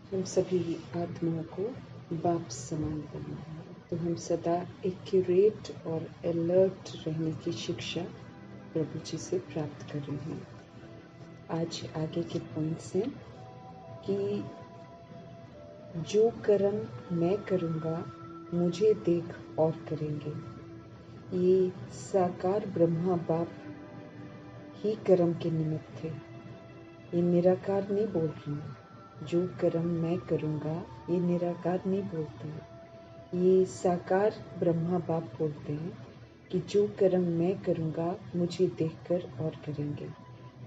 हम सभी आत्माओं को बाप समान बनना है, तो हम सदा एक्यूरेट और अलर्ट रहने की शिक्षा प्रभु जी से प्राप्त कर रहे हैं। आज आगे के पॉइंट्स हैं कि जो कर्म मैं करूँगा मुझे देख और करेंगे। ये साकार ब्रह्मा बाप ही कर्म के निमित्त थे। ये निराकार नहीं बोल रही हूँ। जो कर्म मैं करूँगा ये निराकार नहीं बोलते हैं। ये साकार ब्रह्मा बाप बोलते हैं कि जो कर्म मैं करूँगा मुझे देखकर और करेंगे।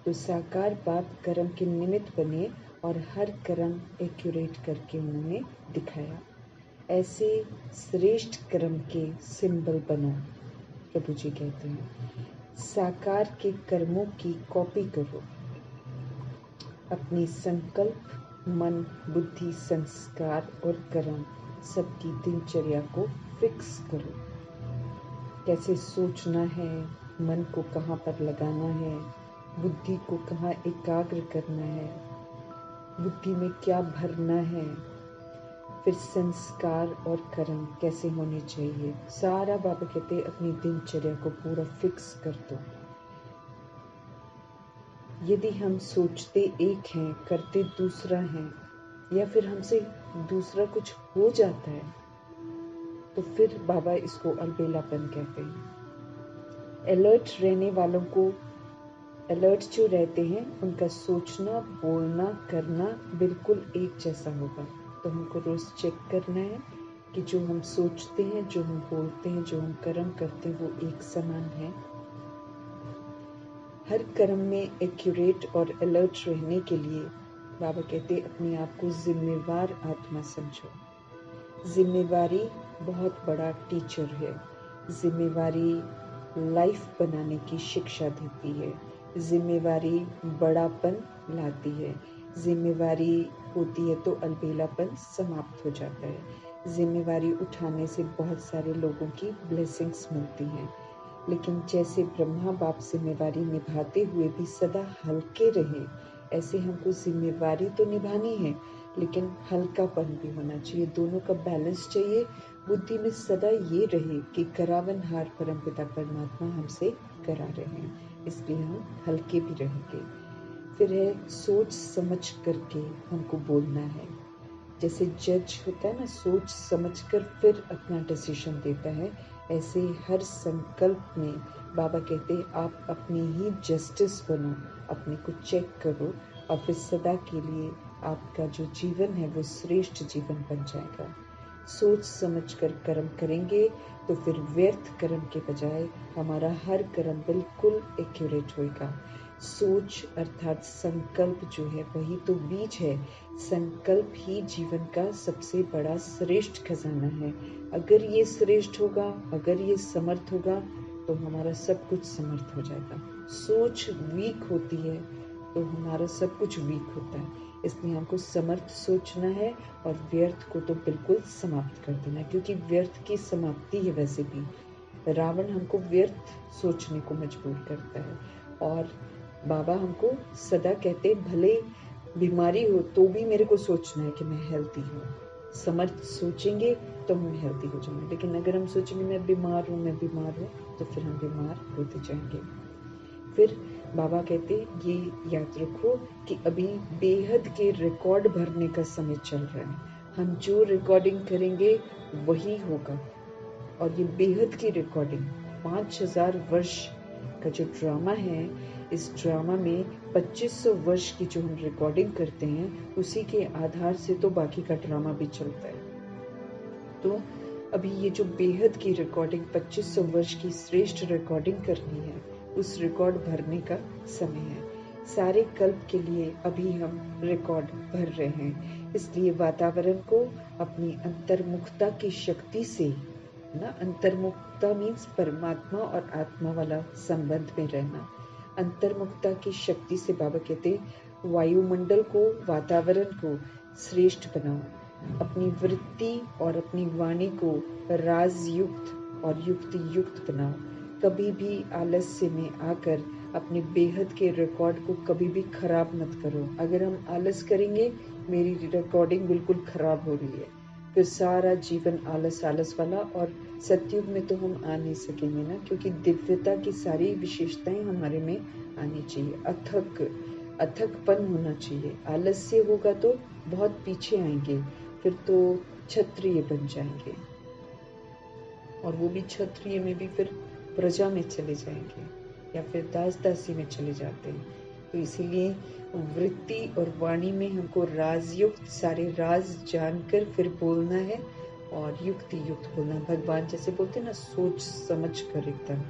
तो साकार बाप कर्म के निमित्त बने और हर कर्म एक्यूरेट करके उन्होंने दिखाया। ऐसे श्रेष्ठ कर्म के सिंबल बनो, प्रभु जी कहते हैं। साकार के कर्मों की कॉपी करो। अपनी संकल्प, मन, बुद्धि, संस्कार और कर्म सबकी दिनचर्या को फिक्स करो। कैसे सोचना है, मन को कहाँ पर लगाना है, बुद्धि को कहाँ एकाग्र करना है, बुद्धि में क्या भरना है, फिर संस्कार और कर्म कैसे होने चाहिए, सारा बाबा कहते अपनी दिनचर्या को पूरा फिक्स कर दो। यदि हम सोचते एक हैं, करते दूसरा हैं, या फिर हमसे दूसरा कुछ हो जाता है, तो फिर बाबा इसको अलबेलापन कहते हैं। अलर्ट रहने वालों को, अलर्ट जो रहते हैं, उनका सोचना, बोलना, करना बिल्कुल एक जैसा होगा। तो हमको रोज चेक करना है कि जो हम सोचते हैं, जो हम बोलते हैं, जो हम कर्म करते हैं, वो एक समान है। हर कर्म में एक्यूरेट और अलर्ट रहने के लिए बाबा कहते अपने आप को जिम्मेवार आत्मा समझो। जिम्मेवारी बहुत बड़ा टीचर है। जिम्मेवारी लाइफ बनाने की शिक्षा देती है। जिम्मेवारी बड़ापन लाती है। जिम्मेवारी होती है तो अलबेलापन समाप्त हो जाता है। जिम्मेवारी उठाने से बहुत सारे लोगों की ब्लेसिंग्स मिलती हैं। लेकिन जैसे ब्रह्मा बाप जिम्मेवारी निभाते हुए भी सदा हल्के रहे, ऐसे हमको जिम्मेवारी तो निभानी है, लेकिन हल्कापन भी होना चाहिए। दोनों का बैलेंस चाहिए। बुद्धि में सदा ये रहे कि करावनहार परमपिता परमात्मा हमसे करा रहे हैं, इसलिए हम हल्के भी रहेंगे। फिर है सोच समझ करके हमको बोलना है। जैसे जज होता है ना, सोच समझकर फिर अपना डिसीजन देता है, ऐसे हर संकल्प में बाबा कहते हैं आप अपनी ही जस्टिस बनो, अपने को चेक करो और फिर सदा के लिए आपका जो जीवन है वो श्रेष्ठ जीवन बन जाएगा। सोच समझकर कर्म करेंगे तो फिर व्यर्थ कर्म के बजाय हमारा हर कर्म बिल्कुल एक्यूरेट होएगा। सोच अर्थात संकल्प जो है वही तो बीज है। संकल्प ही जीवन का सबसे बड़ा श्रेष्ठ खजाना है। अगर ये श्रेष्ठ होगा, अगर ये समर्थ होगा, तो हमारा सब कुछ समर्थ हो जाएगा। सोच वीक होती है तो हमारा सब कुछ वीक होता है। इसलिए हमको समर्थ सोचना है और व्यर्थ को तो बिल्कुल समाप्त कर देना है, क्योंकि व्यर्थ की समाप्ति है। वैसे भी रावण हमको व्यर्थ सोचने को मजबूर करता है, और बाबा हमको सदा कहते भले बीमारी हो तो भी मेरे को सोचना है कि मैं हेल्दी हूँ। समर्थ सोचेंगे तो हम हेल्दी हो जाएंगे, लेकिन अगर हम सोचेंगे मैं बीमार हूँ, मैं बीमार हूँ, तो फिर हम बीमार होते जाएंगे। फिर बाबा कहते ये याद रखो कि अभी बेहद के रिकॉर्ड भरने का समय चल रहा है। हम जो रिकॉर्डिंग करेंगे वही होगा, और ये बेहद की रिकॉर्डिंग 5000 वर्ष का जो ड्रामा है, इस ड्रामा में 2500 वर्ष की जो हम रिकॉर्डिंग करते हैं, उसी के आधार से तो बाकी का ड्रामा भी चलता है। तो अभी ये जो बेहद की रिकॉर्डिंग 2500 वर्ष की श्रेष्ठ रिकॉर्डिंग करनी है, उस रिकॉर्ड भरने का समय है। सारे कल्प के लिए अभी हम रिकॉर्ड भर रहे हैं। इसलिए वातावरण को अपनी अंतर्मुखता की शक्ति से ना, अंतर्मुखता मीन्स परमात्मा और आत्मा वाला संबंध में रहना। अंतर्मुखता की शक्ति से बाबा कहते वायुमंडल को, वातावरण को श्रेष्ठ बनाओ। अपनी वृत्ति और अपनी वाणी को राजयुक्त और युक्ति युक्त बनाओ। कभी भी आलस्य में आकर अपने बेहद के रिकॉर्ड को कभी भी खराब मत करो। अगर हम आलस करेंगे मेरी रिकॉर्डिंग बिल्कुल खराब हो रही है। फिर सारा जीवन आलस आलस वाला, और सतयुग में तो हम आ नहीं सकेंगे ना, क्योंकि दिव्यता की सारी विशेषताएं हमारे में आनी चाहिए। अथकपन होना चाहिए। आलस्य होगा तो बहुत पीछे आएंगे, फिर तो क्षत्रिय बन जाएंगे, और वो भी क्षत्रिय में भी फिर प्रजा में चले जाएंगे, या फिर दास दासी में चले जाते हैं। तो इसीलिए वृत्ति और वाणी में हमको राजयुक्त सारे राज जानकर फिर बोलना है, और युक्ति युक्त बोलना। भगवान जैसे बोलते हैं ना, सोच समझ कर एकदम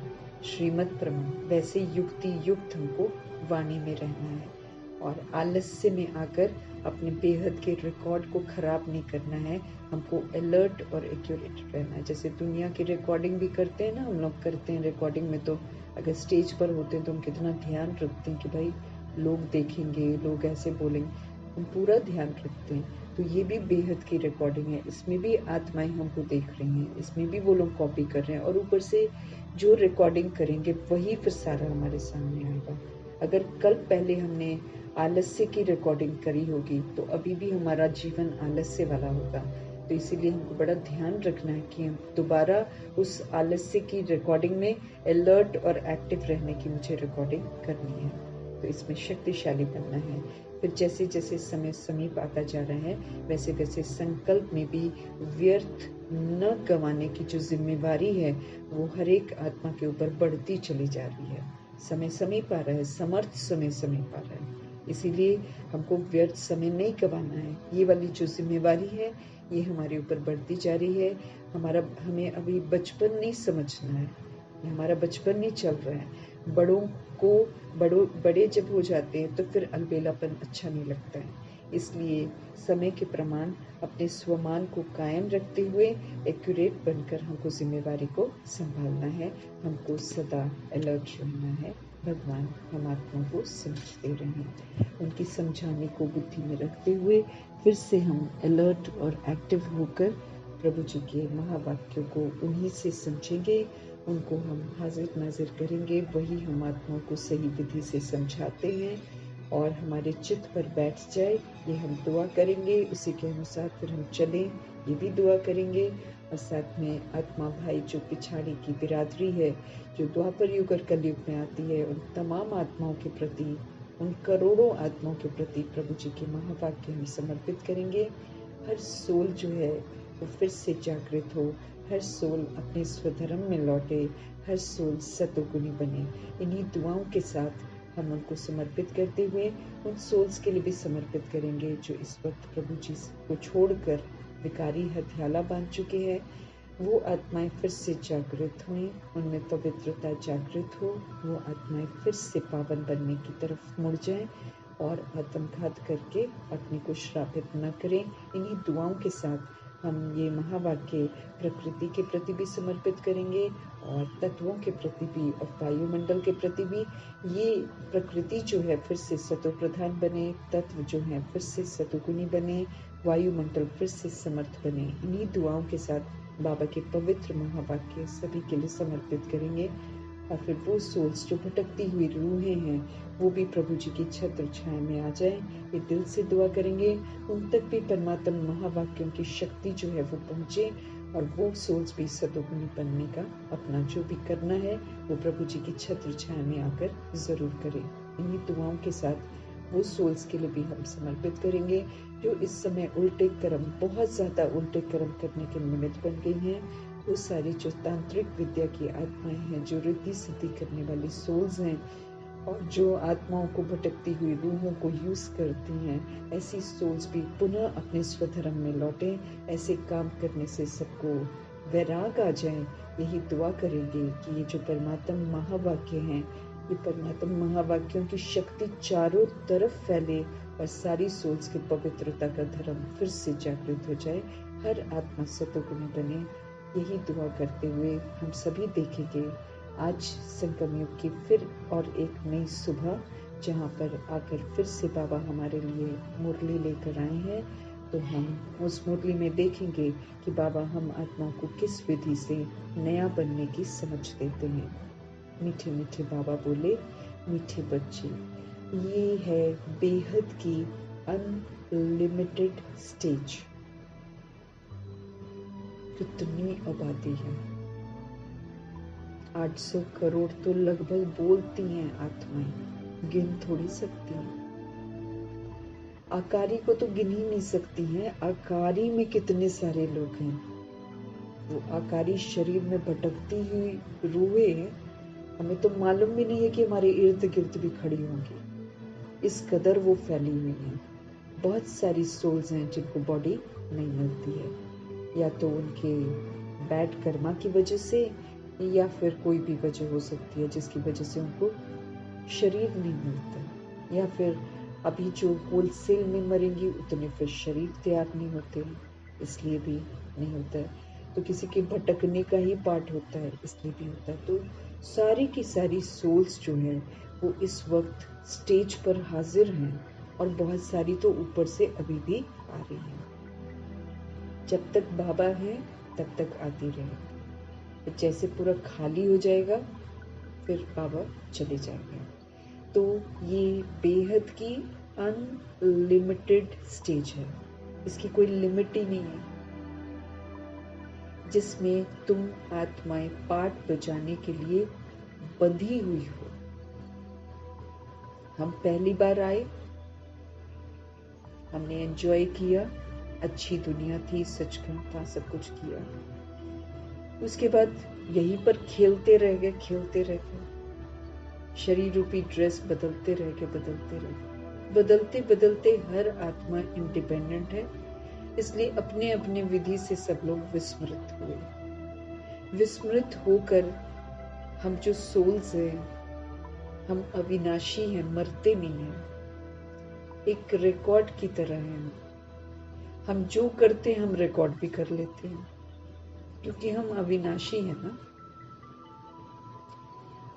श्रीमत प्रमाण, वैसे युक्ति युक्त हमको वाणी में रहना है, और आलस्य में आकर अपने बेहद के रिकॉर्ड को खराब नहीं करना है। हमको अलर्ट और एक्यूरेट रहना है। जैसे दुनिया की रिकॉर्डिंग भी करते हैं ना, हम लोग करते हैं रिकॉर्डिंग में, तो अगर स्टेज पर होते हैं तो हम कितना ध्यान रखते हैं कि भाई लोग देखेंगे, लोग ऐसे बोलेंगे, हम पूरा ध्यान रखते हैं। तो ये भी बेहद की रिकॉर्डिंग है, इसमें भी आत्माएं हमको देख रही हैं, इसमें भी वो लोग कॉपी कर रहे हैं, और ऊपर से जो रिकॉर्डिंग करेंगे वही फिर सारा हमारे सामने आएगा। अगर कल पहले हमने आलस्य की रिकॉर्डिंग करी होगी तो अभी भी हमारा जीवन आलस्य वाला होगा। तो इसीलिए हमको बड़ा ध्यान रखना है कि हम दोबारा उस आलस्य की रिकॉर्डिंग में अलर्ट और एक्टिव रहने की मुझे रिकॉर्डिंग करनी है। तो इसमें शक्तिशाली बनना है। फिर जैसे जैसे समय समीप आता जा रहा है, वैसे वैसे संकल्प में भी व्यर्थ न गंवाने की जो जिम्मेवारी है वो हर एक आत्मा के ऊपर बढ़ती चली जा रही है। समय समीप आ रहा है, समर्थ समय समीप आ रहा है, इसीलिए हमको व्यर्थ समय नहीं गंवाना है। ये वाली जो जिम्मेवारी है ये हमारे ऊपर बढ़ती जा रही है। हमें अभी बचपन नहीं समझना है, हमारा बचपन नहीं चल रहा है। बड़े जब हो जाते हैं तो फिर अलबेलापन अच्छा नहीं लगता है। इसलिए समय के प्रमाण अपने स्वमान को कायम रखते हुए एक्यूरेट बनकर हमको जिम्मेवारी को संभालना है। हमको सदा अलर्ट रहना है। भगवान हम आत्मा को समझते रहें, उनकी समझाने को बुद्धि में रखते हुए फिर से हम अलर्ट और एक्टिव होकर प्रभु जी के महावाक्यों को उन्हीं से समझेंगे, उनको हम हाजिर नाजिर करेंगे। वही हम आत्माओं को सही विधि से समझाते हैं, और हमारे चित्त पर बैठ जाए ये हम दुआ करेंगे। उसी के अनुसार फिर हम चलें, ये भी दुआ करेंगे। और साथ में आत्मा भाई जो पिछाड़ी की बिरादरी है, जो द्वापर युग और कलयुग में आती है, उन तमाम आत्माओं के प्रति, उन करोड़ों आत्माओं के प्रति प्रभु जी के महावाक्य हम समर्पित करेंगे। हर सोल जो है वो फिर से जागृत हो, हर सोल अपने स्वधर्म में लौटे, हर सोल सतोगुणी बने। इन्हीं दुआओं के साथ हम उनको समर्पित करते हुए उन सोल्स के लिए भी समर्पित करेंगे जो इस वक्त प्रभु जी को छोड़कर विकारी हथियाला बांध चुके हैं। वो आत्माएं फिर से जागृत हुई, उनमें पवित्रता जागृत हो, वो आत्माएं फिर से पावन बनने की तरफ मुड़ जाएं और आत्मघात करके अपने को श्रापित न करें। इन्हीं दुआओं के साथ हम ये महावाक्य प्रकृति के प्रति भी समर्पित करेंगे, और तत्वों के प्रति भी, और वायुमंडल के प्रति भी। ये प्रकृति जो है फिर से सतो प्रधान बने, तत्व जो है फिर से सतोगुणी बने, वायुमंडल फिर से समर्थ बने। इन्हीं दुआओं के साथ बाबा के पवित्र महावाक्य सभी के लिए समर्पित करेंगे। और फिर वो सोल्स जो भटकती हुई रूहें हैं वो भी प्रभु जी की छत्र छाया में आ जाए, ये दिल से दुआ करेंगे। उन तक भी परमात्मा महावाक्यों की शक्ति जो है वो पहुंचे, और वो सोल्स भी सतोगुणी बनने का अपना जो भी करना है वो प्रभु जी की छत्र छाया में आकर जरूर करें। इन्हीं दुआओं के साथ वो सोल्स के लिए भी हम समर्पित करेंगे जो इस समय उल्टे कर्म, बहुत ज्यादा उल्टे कर्म करने के निमित्त बन गई हैं। वो सारी जो तांत्रिक विद्या की आत्माएं हैं, जो रिद्धि सिद्धि करने वाली सोल्स हैं, और जो आत्माओं को भटकती हुई रूहों को यूज करती हैं, ऐसी सोल्स भी पुनः अपने स्वधर्म में लौटे। ऐसे काम करने से सबको वैराग आ जाए, यही दुआ करेंगे कि ये जो परमात्मा महावाक्य हैं, ये परमात्मा महावाक्यों की शक्ति चारों तरफ फैले और सारी सोल्स की पवित्रता का धर्म फिर से जागृत हो जाए, हर आत्मा सतोगुणी बने। यही दुआ करते हुए हम सभी देखेंगे आज संगम युग की फिर और एक नई सुबह, जहाँ पर आकर फिर से बाबा हमारे लिए मुरली लेकर आए हैं। तो हम उस मुरली में देखेंगे कि बाबा हम आत्माओं को किस विधि से नया बनने की समझ देते हैं। मीठे मीठे बाबा बोले, मीठे बच्चे, ये है बेहद की लिमिटेड स्टेज। कितनी आबादी है, 800 करोड़ तो लगभग बोलती हैं आत्माएं, गिन थोड़ी सकती हैं। आकारी को तो गिन ही नहीं सकती हैं। आकारी में कितने सारे लोग हैं। वो आकारी शरीर में भटकती हुई रूहें हमें तो मालूम भी नहीं है कि हमारे इर्द गिर्द भी खड़ी होंगी, इस कदर वो फैली हुई है। बहुत सारी सोल्स हैं जिनको बॉडी नहीं मिलती है, या तो उनके बैड कर्मा की वजह से, या फिर कोई भी वजह हो सकती है जिसकी वजह से उनको शरीर नहीं मिलता, या फिर अभी जो होलसेल में मरेंगी उतने फिर शरीर तैयार नहीं होते हैं, इसलिए भी नहीं होता है। तो किसी के भटकने का ही पार्ट होता है, इसलिए भी होता है। तो सारी की सारी सोल्स जो है वो इस वक्त स्टेज पर हाजिर हैं, और बहुत सारी तो ऊपर से अभी भी आ रही हैं। जब तक बाबा है तब तक आती रहेगी, जैसे पूरा खाली हो जाएगा फिर बाबा चले जाएंगे। तो ये बेहद की अनलिमिटेड स्टेज है, इसकी कोई लिमिट ही नहीं है, जिसमें तुम आत्माएं पाठ बजाने के लिए बंधी हुई हो। हम पहली बार आए, हमने एंजॉय किया, अच्छी दुनिया थी, सचखंड था, सब कुछ किया। उसके बाद यहीं पर खेलते रह गए। शरीर रूपी ड्रेस बदलते रह गए। बदलते बदलते हर आत्मा इंडिपेंडेंट है, इसलिए अपने अपने विधि से सब लोग विस्मृत हुए। विस्मृत होकर हम जो सोल्स हैं, हम अविनाशी हैं, मरते नहीं हैं, एक रिकॉर्ड की तरह हैं। हम जो करते हैं हम रिकॉर्ड भी कर लेते हैं, क्योंकि हम अविनाशी हैं ना।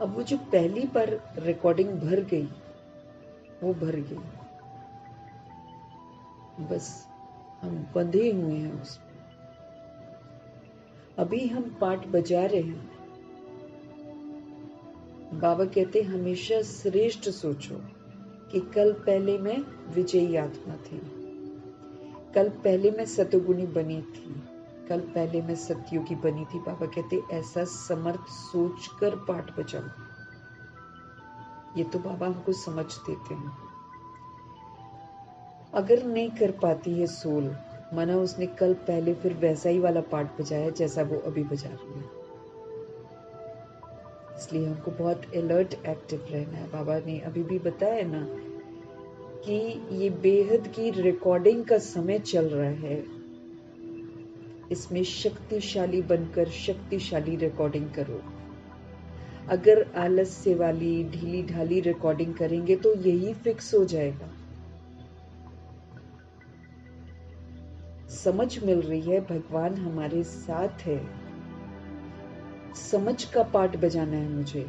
अब वो जो पहली बार रिकॉर्डिंग भर गई, वो भर गई, बस हम बंधे हुए हैं उसमें। अभी हम पाठ बजा रहे हैं। बाबा कहते हमेशा श्रेष्ठ सोचो कि कल पहले मैं विजयी आत्मा थी, कल पहले मैं सतोगुणी बनी थी, कल पहले मैं सतयुगी बनी थी। बाबा कहते ऐसा समर्थ सोचकर पाठ बजाओ। ये तो बाबा हमको समझ देते हैं। अगर नहीं कर पाती है सोल, माना उसने कल पहले फिर वैसा ही वाला पाठ बजाया जैसा वो अभी बजा रही है, इसलिए हमको बहुत अलर्ट एक्टिव रहना है। बाबा ने अभी भी बताया ना कि ये बेहद की रिकॉर्डिंग का समय चल रहा है, इसमें शक्तिशाली बनकर शक्तिशाली रिकॉर्डिंग करो। अगर आलस्य वाली ढीली ढाली रिकॉर्डिंग करेंगे तो यही फिक्स हो जाएगा। समझ मिल रही है, भगवान हमारे साथ है। समझ का पाठ बजाना है मुझे,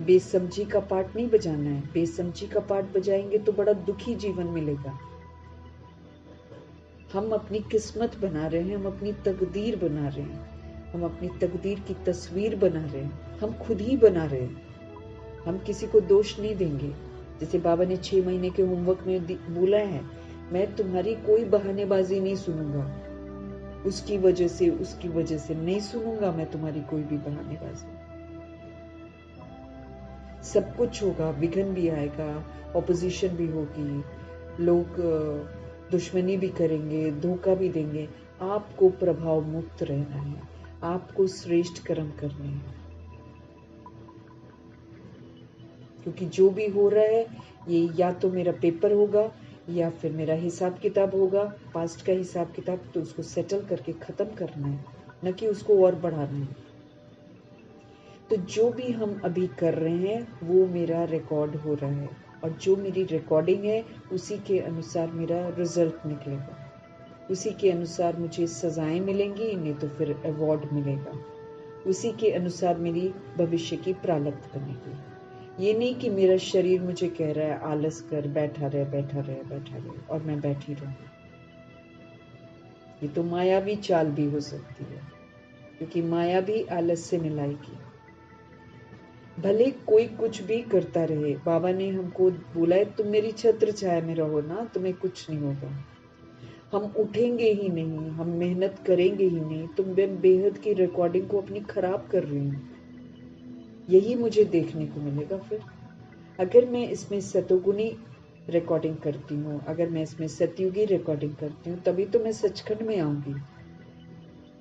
बेसमझी का पाठ नहीं बजाना है। बेसमझी का पाठ बजाएंगे तो बड़ा दुखी जीवन मिलेगा। हम अपनी किस्मत बना रहे हैं, हम अपनी तकदीर बना रहे हैं, हम अपनी तकदीर की तस्वीर बना रहे हैं, हम खुद ही बना रहे हैं। हम किसी को दोष नहीं देंगे। जैसे बाबा ने 6 महीने के होमवर्क में बोला है, मैं तुम्हारी कोई बहानेबाजी नहीं सुनूंगा, उसकी वजह से नहीं सुनूंगा मैं तुम्हारी कोई भी बहानेबाजी। सब कुछ होगा, विघ्न भी आएगा, ऑपोजिशन भी होगी, लोग दुश्मनी भी करेंगे, धोखा भी देंगे। आपको प्रभाव मुक्त रहना है, आपको श्रेष्ठ कर्म करने हैं, क्योंकि जो भी हो रहा है ये या तो मेरा पेपर होगा या फिर मेरा हिसाब किताब होगा, पास्ट का हिसाब किताब, तो उसको सेटल करके खत्म करना है, न कि उसको और बढ़ाना है। तो जो भी हम अभी कर रहे हैं वो मेरा रिकॉर्ड हो रहा है, और जो मेरी रिकॉर्डिंग है उसी के अनुसार मेरा रिजल्ट निकलेगा, उसी के अनुसार मुझे सजाएं मिलेंगी, नहीं तो फिर अवार्ड मिलेगा, उसी के अनुसार मेरी भविष्य की प्रारब्ध बनेगी। ये नहीं कि मेरा शरीर मुझे कह रहा है आलस कर, बैठा रहे और मैं बैठी रहूं। ये तो मायावी चाल भी हो सकती है, क्योंकि माया भी आलस से मिलाएगी। भले कोई कुछ भी करता रहे, बाबा ने हमको बोला है तुम मेरी छत्र छाया में रहो ना, तुम्हें कुछ नहीं होगा। हम उठेंगे ही नहीं, हम मेहनत करेंगे ही नहीं, तुम बेहद की रिकॉर्डिंग को अपनी खराब कर रही हो। यही मुझे देखने को मिलेगा। फिर अगर मैं इसमें सतोगुनी रिकॉर्डिंग करती हूँ, अगर मैं इसमें सतयुगी रिकॉर्डिंग करती हूँ, तभी तो मैं सचखंड में आऊंगी।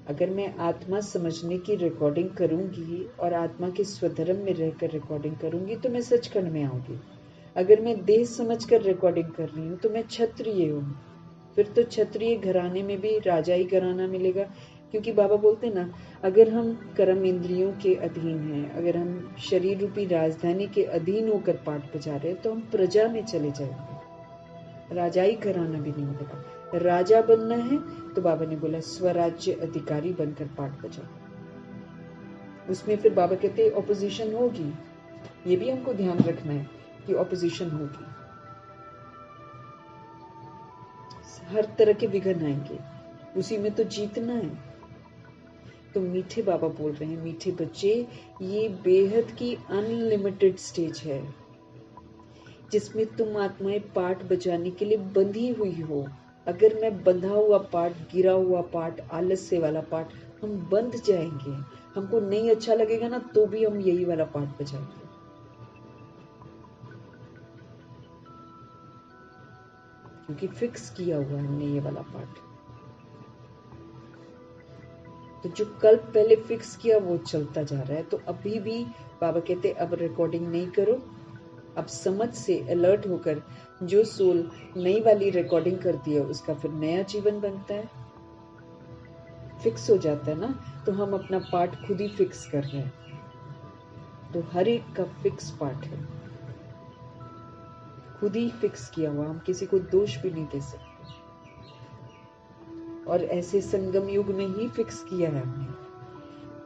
अगर मैं आत्मा समझने की रिकॉर्डिंग करूंगी और आत्मा के स्वधर्म में रहकर रिकॉर्डिंग करूंगी तो मैं सचखंड में आऊंगी। अगर मैं देह समझकर रिकॉर्डिंग कर रही हूँ तो मैं क्षत्रिय हूँ। फिर तो क्षत्रिय घराने में भी राजा ही घराना मिलेगा, क्योंकि बाबा बोलते ना, अगर हम कर्म इंद्रियों के अधीन हैं, अगर हम शरीर रूपी राजधानी के अधीन होकर पाठ बजा रहे हैं तो हम प्रजा में चले जाएंगे, राजाई घराना भी नहीं मिलेगा। राजा बनना है तो बाबा ने बोला स्वराज्य अधिकारी बनकर पाठ बजाओ। उसमें फिर बाबा कहते हैं ऑपोजिशन होगी, ये भी हमको ध्यान रखना है कि ऑपोजिशन होगी, हर तरह के विघ्न आएंगे, उसी में तो जीतना है। तो मीठे बाबा बोल रहे हैं, मीठे बच्चे, ये बेहद की अनलिमिटेड स्टेज है जिसमें तुम आत्माएं पाठ बजाने के लिए बंधी हुई हो। अगर मैं बंधा हुआ पाठ, गिरा हुआ पाठ, आलस्य वाला पाठ, हम बंध जाएंगे। हमको नहीं अच्छा लगेगा ना तो भी हम यही वाला पाठ बजाएंगे, क्योंकि फिक्स किया हुआ है हमने ये वाला पाठ। तो जो कल पहले फिक्स किया वो चलता जा रहा है। तो अभी भी बाबा कहते अब रिकॉर्डिंग नहीं करो, अब समझ से अलर्ट होकर जो सोल नई वाली रिकॉर्डिंग करती है उसका फिर नया जीवन बनता है, फिक्स हो जाता है ना। तो हम अपना पार्ट खुद ही फिक्स कर रहे हैं, तो हर एक का फिक्स पार्ट है, खुद ही फिक्स किया हुआ, हम किसी को दोष भी नहीं दे सकते। और ऐसे संगम युग में ही फिक्स किया है हमने,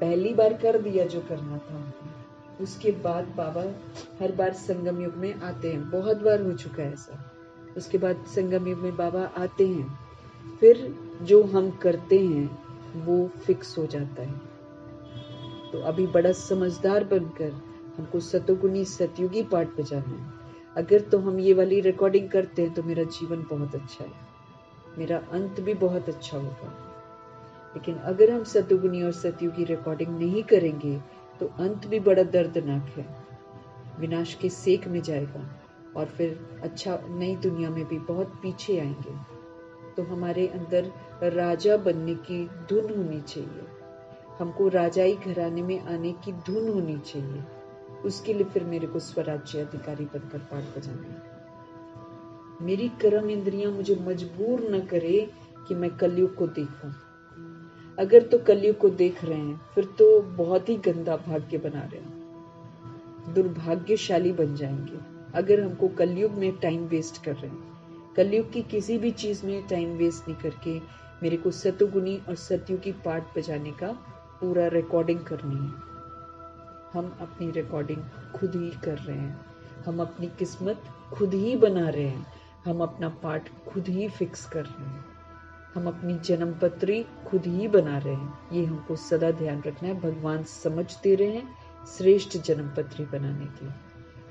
पहली बार कर दिया जो करना था हमने, उसके बाद बाबा हर बार संगम युग में आते हैं, बहुत बार हो चुका है ऐसा। उसके बाद संगम युग में बाबा आते हैं, फिर जो हम करते हैं वो फिक्स हो जाता है। तो अभी बड़ा समझदार बनकर हमको सतोगुनी सतयुगी पाठ बजाना है। अगर तो हम ये वाली रिकॉर्डिंग करते हैं तो मेरा जीवन बहुत अच्छा है, मेरा अंत भी बहुत अच्छा होगा। लेकिन अगर हम सतोगुनी और सतयुगी रिकॉर्डिंग नहीं करेंगे तो अंत भी बड़ा दर्दनाक है, विनाश के सेक में जाएगा और फिर अच्छा नई दुनिया में भी बहुत पीछे आएंगे। तो हमारे अंदर राजा बनने की धुन होनी चाहिए, हमको राजाई घराने में आने की धुन होनी चाहिए। उसके लिए फिर मेरे को स्वराज्य अधिकारी बनकर पाठ बजाना है। मेरी कर्म इंद्रियां मुझे मजबूर न करे कि मैं कलयुग को देखूं। अगर तो कलयुग को देख रहे हैं फिर तो बहुत ही गंदा भाग्य बना रहे हैं, दुर्भाग्यशाली बन जाएंगे अगर हमको कलयुग में टाइम वेस्ट कर रहे हैं। कलयुग की किसी भी चीज में टाइम वेस्ट नहीं करके मेरे को सतोगुनी और सतयुगी पाठ बजाने का पूरा रिकॉर्डिंग करनी है। हम अपनी रिकॉर्डिंग खुद ही कर रहे हैं, हम अपनी किस्मत खुद ही बना रहे हैं, हम अपना पाठ खुद ही फिक्स कर रहे हैं, हम अपनी जन्म पत्री खुद ही बना रहे हैं। ये हमको सदा ध्यान रखना है। भगवान समझ दे रहे हैं श्रेष्ठ जन्म पत्री बनाने की,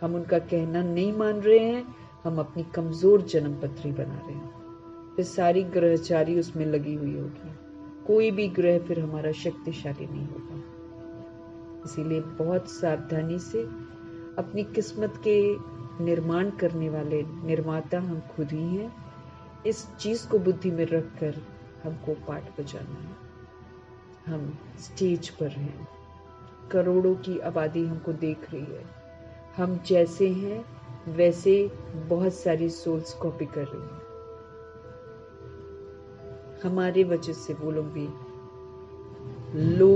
हम उनका कहना नहीं मान रहे हैं, हम अपनी कमजोर जन्म पत्री बना रहे हैं। फिर सारी ग्रहचारी उसमें लगी हुई होगी, कोई भी ग्रह फिर हमारा शक्तिशाली नहीं होगा। इसीलिए बहुत सावधानी से अपनी किस्मत के निर्माण करने वाले निर्माता हम खुद ही हैं। इस चीज को बुद्धि में रखकर हमको पाठ बजाना है। हम स्टेज पर हैं, करोड़ों की आबादी हमको देख रही है, हम जैसे हैं वैसे बहुत सारी सोल्स कॉपी कर रही हैं, हमारे वजह से वो लोग भी लो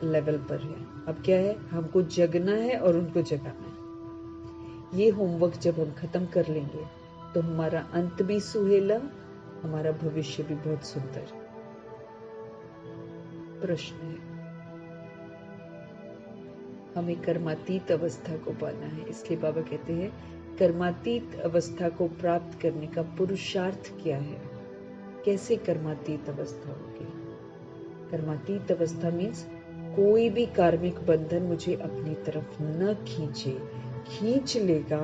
लेवल पर है। अब क्या है, हमको जगना है और उनको जगाना है। ये होमवर्क जब हम खत्म कर लेंगे तो हमारा अंत भी सुहेला, हमारा भविष्य भी बहुत सुंदर। प्रश्न है, हमें कर्मातीत अवस्था को पाना है, इसलिए बाबा कहते हैं कर्मातीत अवस्था को प्राप्त करने का पुरुषार्थ क्या है। कैसे कर्मातीत अवस्था होगी? कर्मातीत अवस्था मीन्स कोई भी कार्मिक बंधन मुझे अपनी तरफ न खींचे। खींच लेगा,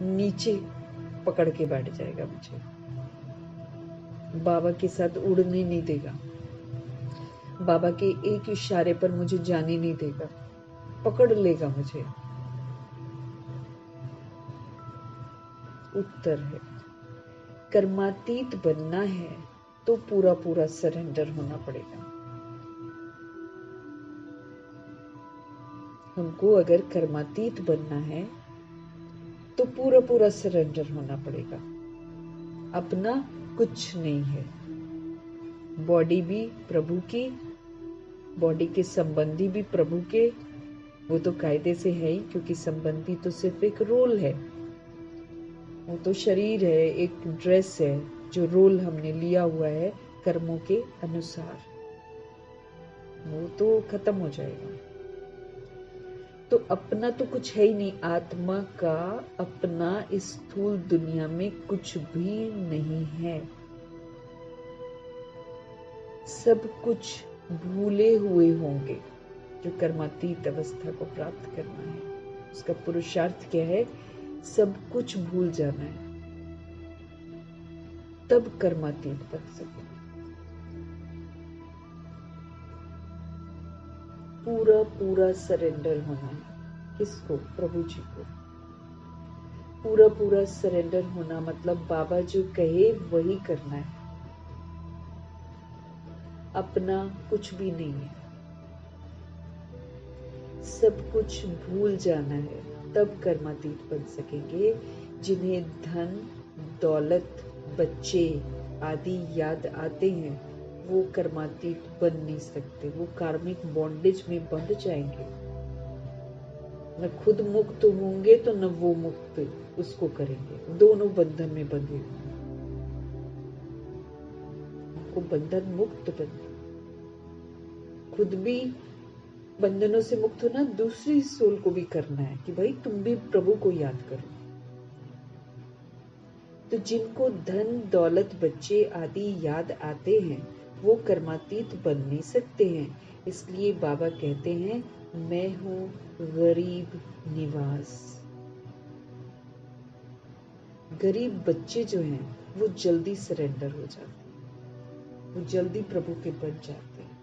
नीचे पकड़ के बैठ जाएगा मुझे, बाबा के साथ उड़ने नहीं देगा, बाबा के एक इशारे पर मुझे जाने नहीं देगा, पकड़ लेगा मुझे। उत्तर है, कर्मातीत बनना है तो पूरा पूरा सरेंडर होना पड़ेगा। हमको अगर कर्मातीत बनना है तो पूरा पूरा सरेंडर होना पड़ेगा। अपना कुछ नहीं है। बॉडी भी प्रभु की, बॉडी के संबंधी भी प्रभु के, वो तो कायदे से है ही, क्योंकि संबंधी तो सिर्फ एक रोल है, वो तो शरीर है, एक ड्रेस है जो रोल हमने लिया हुआ है कर्मों के अनुसार, वो तो खत्म हो जाएगा। तो अपना तो कुछ है ही नहीं। आत्मा का अपना इस स्थूल दुनिया में कुछ भी नहीं है। सब कुछ भूले हुए होंगे। जो कर्मातीत अवस्था को प्राप्त करना है, उसका पुरुषार्थ क्या है? सब कुछ भूल जाना है, तब कर्मातीत बन सके। पूरा पूरा सरेंडर होना है। किसको? प्रभु जी को। पूरा पूरा सरेंडर होना मतलब बाबा जो कहे वही करना है। अपना कुछ भी नहीं है। सब कुछ भूल जाना है, तब कर्मातीत बन सकेंगे। जिन्हें धन, दौलत, बच्चे आदि याद आते हैं, वो कर्मातीत बन नहीं सकते। वो कार्मिक बॉन्डेज में बंध जाएंगे। न खुद मुक्त होंगे तो न वो मुक्त उसको करेंगे। दोनों बंधन में बंधे। हमको बंधन मुक्त बनना, खुद भी बंधनों से मुक्त होना, दूसरी सोल को भी करना है कि भाई तुम भी प्रभु को याद करो। तो जिनको धन, दौलत, बच्चे आदि याद आते हैं, वो कर्मातीत बन नहीं सकते हैं। इसलिए बाबा कहते हैं, मैं हूं गरीब निवास। गरीब बच्चे जो हैं वो जल्दी सरेंडर हो जाते हैं, वो जल्दी प्रभु के बन जाते हैं।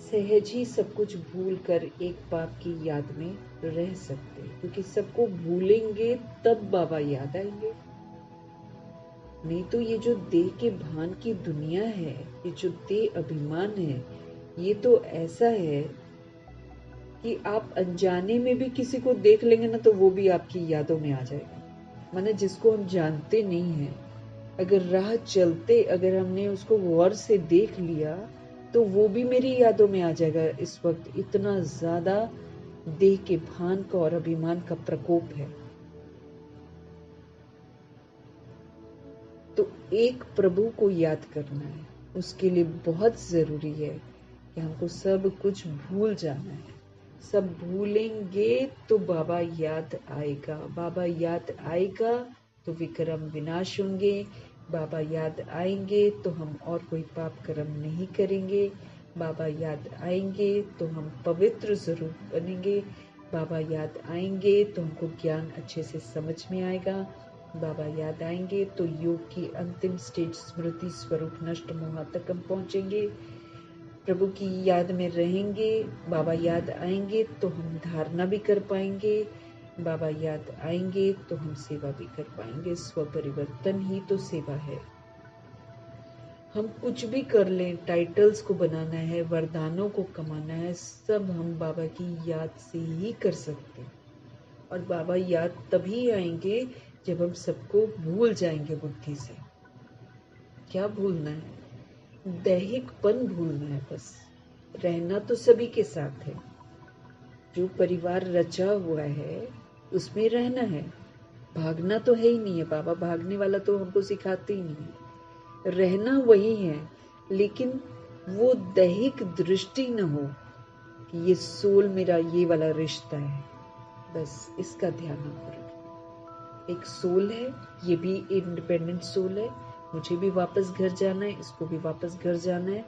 सहज ही सब कुछ भूल कर एक बाप की याद में रह सकते हैं, क्योंकि सबको भूलेंगे तब बाबा याद आएंगे। नहीं तो ये जो देह के भान की दुनिया है, ये जो देह अभिमान है, ये तो ऐसा है कि आप अनजाने में भी किसी को देख लेंगे ना, तो वो भी आपकी यादों में आ जाएगा। माने जिसको हम जानते नहीं हैं, अगर राह चलते अगर हमने उसको गौर से देख लिया, तो वो भी मेरी यादों में आ जाएगा। इस वक्त इतना ज्यादा देह के भान का और अभिमान का प्रकोप है। तो एक प्रभु को याद करना है, उसके लिए बहुत जरूरी है कि हमको सब कुछ भूल जाना है। सब भूलेंगे तो बाबा याद आएगा। बाबा याद आएगा तो विक्रम विनाश होंगे। बाबा याद आएंगे तो हम और कोई पाप कर्म नहीं करेंगे। बाबा याद आएंगे तो हम पवित्र जरूर बनेंगे। बाबा याद आएंगे तो हमको ज्ञान अच्छे से समझ में आएगा। बाबा याद आएंगे तो योग की अंतिम स्टेज स्मृति स्वरूप नष्ट मोह तक हम पहुंचेंगे। प्रभु की याद में रहेंगे। बाबा याद आएंगे तो हम धारणा भी कर पाएंगे। बाबा याद आएंगे तो हम सेवा भी कर पाएंगे। स्व परिवर्तन ही तो सेवा है। हम कुछ भी कर लें, टाइटल्स को बनाना है, वरदानों को कमाना है, सब हम बाबा की याद से ही कर सकते हैं। और बाबा याद तभी आएंगे जब हम सबको भूल जाएंगे बुद्धि से। क्या भूलना है? दैहिकपन भूलना है बस। रहना तो सभी के साथ है। जो परिवार रचा हुआ है उसमें रहना है। भागना तो है ही नहीं है। बाबा भागने वाला तो हमको सिखाते ही नहीं है। रहना वही है, लेकिन वो दैहिक दृष्टि न हो कि ये सोल मेरा ये वाला रिश्ता है। बस इसका ध्यान हम करें। एक सोल है, ये भी इंडिपेंडेंट सोल है। मुझे भी वापस घर जाना है, इसको भी वापस घर जाना है।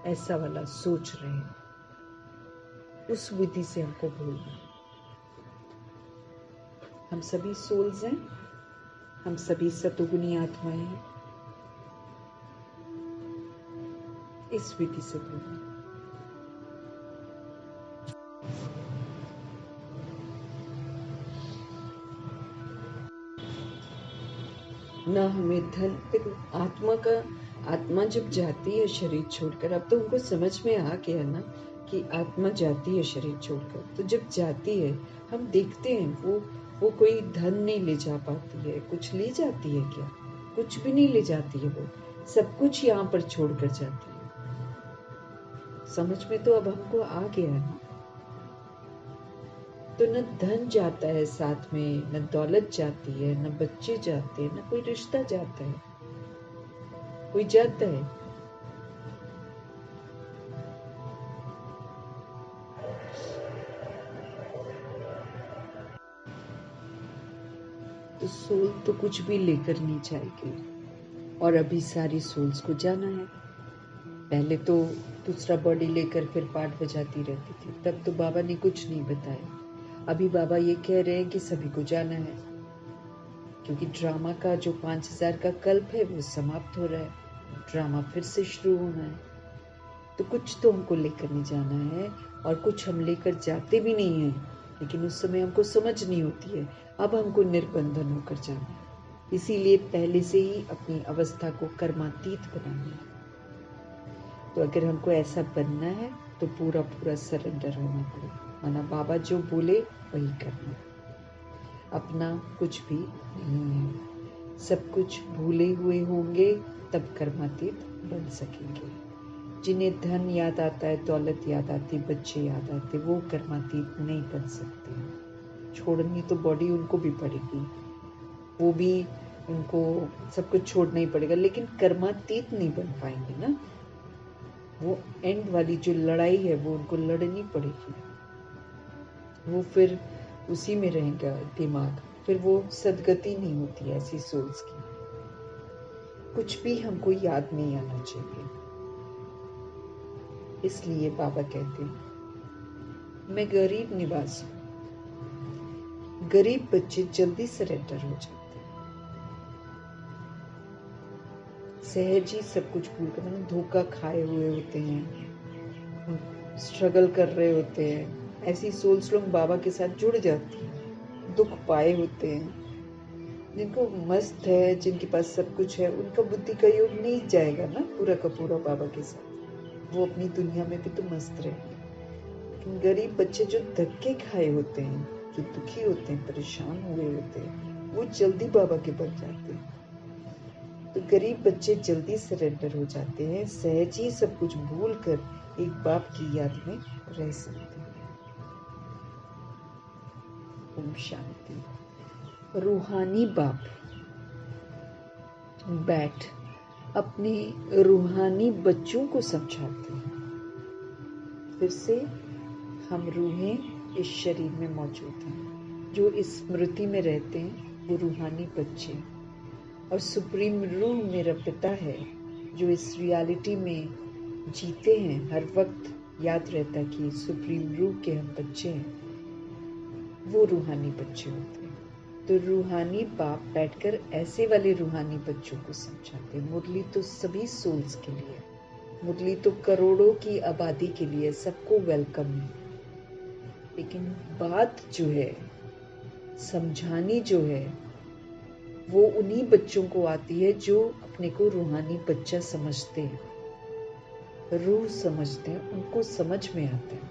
ऐसा वाला सोच रहे हैं। उस विधि से हमको बोलना है। हम सभी सोल्स हैं, हम सभी सतोगुनी आत्माएं हैं। इस विधि से बोलना। ना हमें धन, देखो आत्मा जब जाती है शरीर छोड़कर, अब तो उनको समझ में आ गया ना कि आत्मा जाती है शरीर छोड़कर, तो जब जाती है हम देखते हैं वो कोई धन नहीं ले जा पाती है। कुछ ले जाती है क्या? कुछ भी नहीं ले जाती है। वो सब कुछ यहाँ पर छोड़कर जाती है। समझ में तो अब हमको आ गया ना। तो न धन जाता है साथ में, न दौलत जाती है, न बच्चे जाते हैं, न कोई रिश्ता जाता है। कोई जाता है? तो सोल तो कुछ भी लेकर नहीं जाएगी। और अभी सारी सोल्स को जाना है। पहले तो दूसरा बॉडी लेकर फिर पार्ट बजाती रहती थी, तब तो बाबा ने कुछ नहीं बताया। अभी बाबा ये कह रहे हैं कि सभी को जाना है, क्योंकि ड्रामा का जो 5000 का कल्प है वो समाप्त हो रहा है। ड्रामा फिर से शुरू होना है। तो कुछ तो हमको लेकर नहीं जाना है, और कुछ हम लेकर जाते भी नहीं हैं, लेकिन उस समय हमको समझ नहीं होती है। अब हमको निर्बंधन होकर जाना है। इसीलिए पहले से ही अपनी अवस्था को कर्मातीत बनाना है। तो अगर हमको ऐसा बनना है तो पूरा पूरा सरेंडर होना पड़ेगा। माना बाबा जो बोले वही करना। अपना कुछ भी नहीं है। सब कुछ भूले हुए होंगे तब कर्मातीत बन सकेंगे। जिन्हें धन याद आता है, दौलत याद आती, बच्चे याद आते, वो कर्मातीत नहीं बन सकते। छोड़नी तो बॉडी उनको भी पड़ेगी, वो भी उनको सब कुछ छोड़ना ही पड़ेगा, लेकिन कर्मातीत नहीं बन पाएंगे ना। वो एंड वाली जो लड़ाई है वो उनको लड़नी पड़ेगी। वो फिर उसी में रहेगा दिमाग, फिर वो सदगति नहीं होती ऐसी सोल्स की। कुछ भी हमको याद नहीं आना चाहिए। इसलिए बाबा कहते हैं मैं गरीब निवास हूं। गरीब बच्चे जल्दी सरेंडर हो जाते हैं। सहज ही सब कुछ भूल कर, मतलब धोखा खाए हुए होते हैं, स्ट्रगल कर रहे होते हैं। ऐसी सोल्स लोग बाबा के साथ जुड़ जाती हैं। दुख पाए होते हैं, जिनको मस्त है, जिनके पास सब कुछ है, उनका बुद्धि का योग नहीं जाएगा ना पूरा का पूरा बाबा के साथ। वो अपनी दुनिया में भी तो मस्त रहेंगे। लेकिन गरीब बच्चे जो धक्के खाए होते हैं, जो दुखी होते हैं, परेशान हुए होते हैं, वो जल्दी बाबा के बन जाते हैं। तो गरीब बच्चे जल्दी सरेंडर हो जाते हैं, सहज ही सब कुछ भूल कर एक बाप की याद में रह सकते हैं। ओम शांति। रूहानी बाप बैठ अपने रूहानी बच्चों को समझाते हैं। फिर से हम रूहें इस शरीर में मौजूद हैं। जो इस स्मृति में रहते हैं वो रूहानी बच्चे, और सुप्रीम रूह मेरा पिता है जो इस रियलिटी में जीते हैं। हर वक्त याद रहता है कि सुप्रीम रूह के हम बच्चे हैं। वो रूहानी बच्चे होते हैं। तो रूहानी बाप बैठकर ऐसे वाले रूहानी बच्चों को समझाते हैं। मुरली तो सभी सोल्स के लिए, मुरली तो करोड़ों की आबादी के लिए, सबको वेलकम है। लेकिन बात जो है, समझानी जो है, वो उन्हीं बच्चों को आती है जो अपने को रूहानी बच्चा समझते हैं, रूह समझते हैं, उनको समझ में आता है।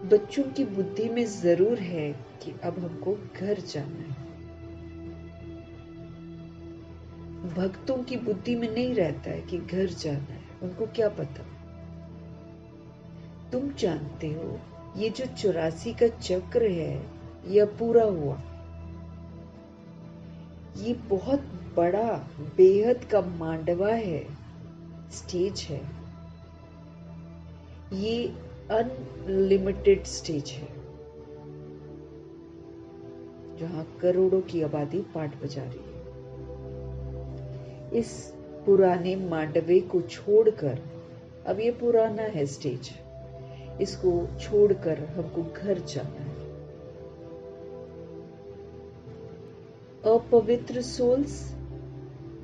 बच्चों की बुद्धि में जरूर है कि अब हमको घर जाना है। भक्तों की बुद्धि में नहीं रहता है कि घर जाना है। उनको क्या पता। तुम जानते हो ये जो 84 का चक्र है, यह पूरा हुआ। ये बहुत बड़ा, बेहद का मांडवा है, स्टेज है। ये अनलिमिटेड स्टेज है, जहां करोड़ों की आबादी पाठ बजा रही है। इस पुराने मांडवे को छोड़कर अब ये पुराना है स्टेज, इसको छोड़कर हमको घर जाना है। अपवित्र सोल्स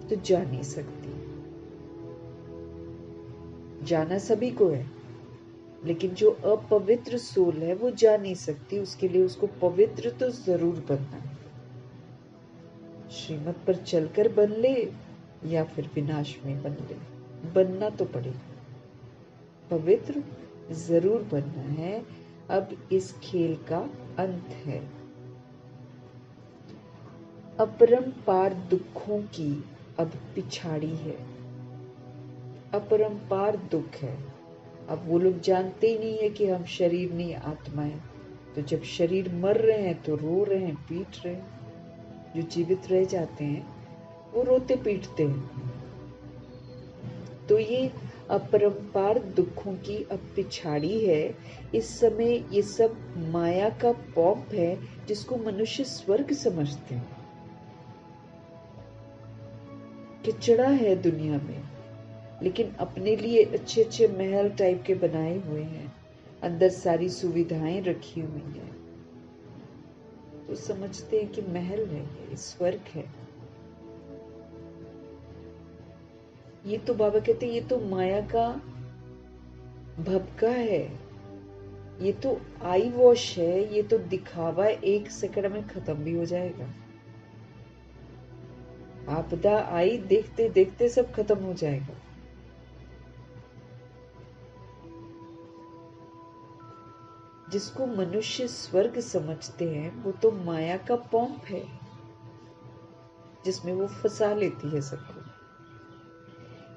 तो जा नहीं सकती। जाना सभी को है, लेकिन जो अपवित्र सोल है वो जा नहीं सकती। उसके लिए उसको पवित्र तो जरूर बनना है। श्रीमत पर चलकर बन ले या फिर विनाश में बन ले, बनना तो पड़ेगा। पवित्र जरूर बनना है। अब इस खेल का अंत है। अपरंपार दुखों की अब पिछाड़ी है। अपरंपार दुख है। अब वो लोग जानते ही नहीं है कि हम शरीर नहीं आत्मा है। तो जब शरीर मर रहे हैं तो रो रहे हैं, पीट रहे हैं। जो जीवित रह जाते हैं वो रोते पीटते हैं। तो ये अपरंपार दुखों की अब पिछाड़ी है। इस समय ये सब माया का पॉप है, जिसको मनुष्य स्वर्ग समझते हैं। किचड़ा है दुनिया में, लेकिन अपने लिए अच्छे अच्छे महल टाइप के बनाए हुए हैं। अंदर सारी सुविधाएं रखी हुई हैं, तो समझते हैं कि महल है, ये स्वर्ग है। ये तो बाबा कहते हैं ये तो माया का भपका है, ये तो आई वॉश है, ये तो दिखावा 1 सेकंड में खत्म भी हो जाएगा। आपदा आई, देखते देखते सब खत्म हो जाएगा। जिसको मनुष्य स्वर्ग समझते हैं वो तो माया का पॉम्प है, जिसमें वो फंसा लेती है सबको।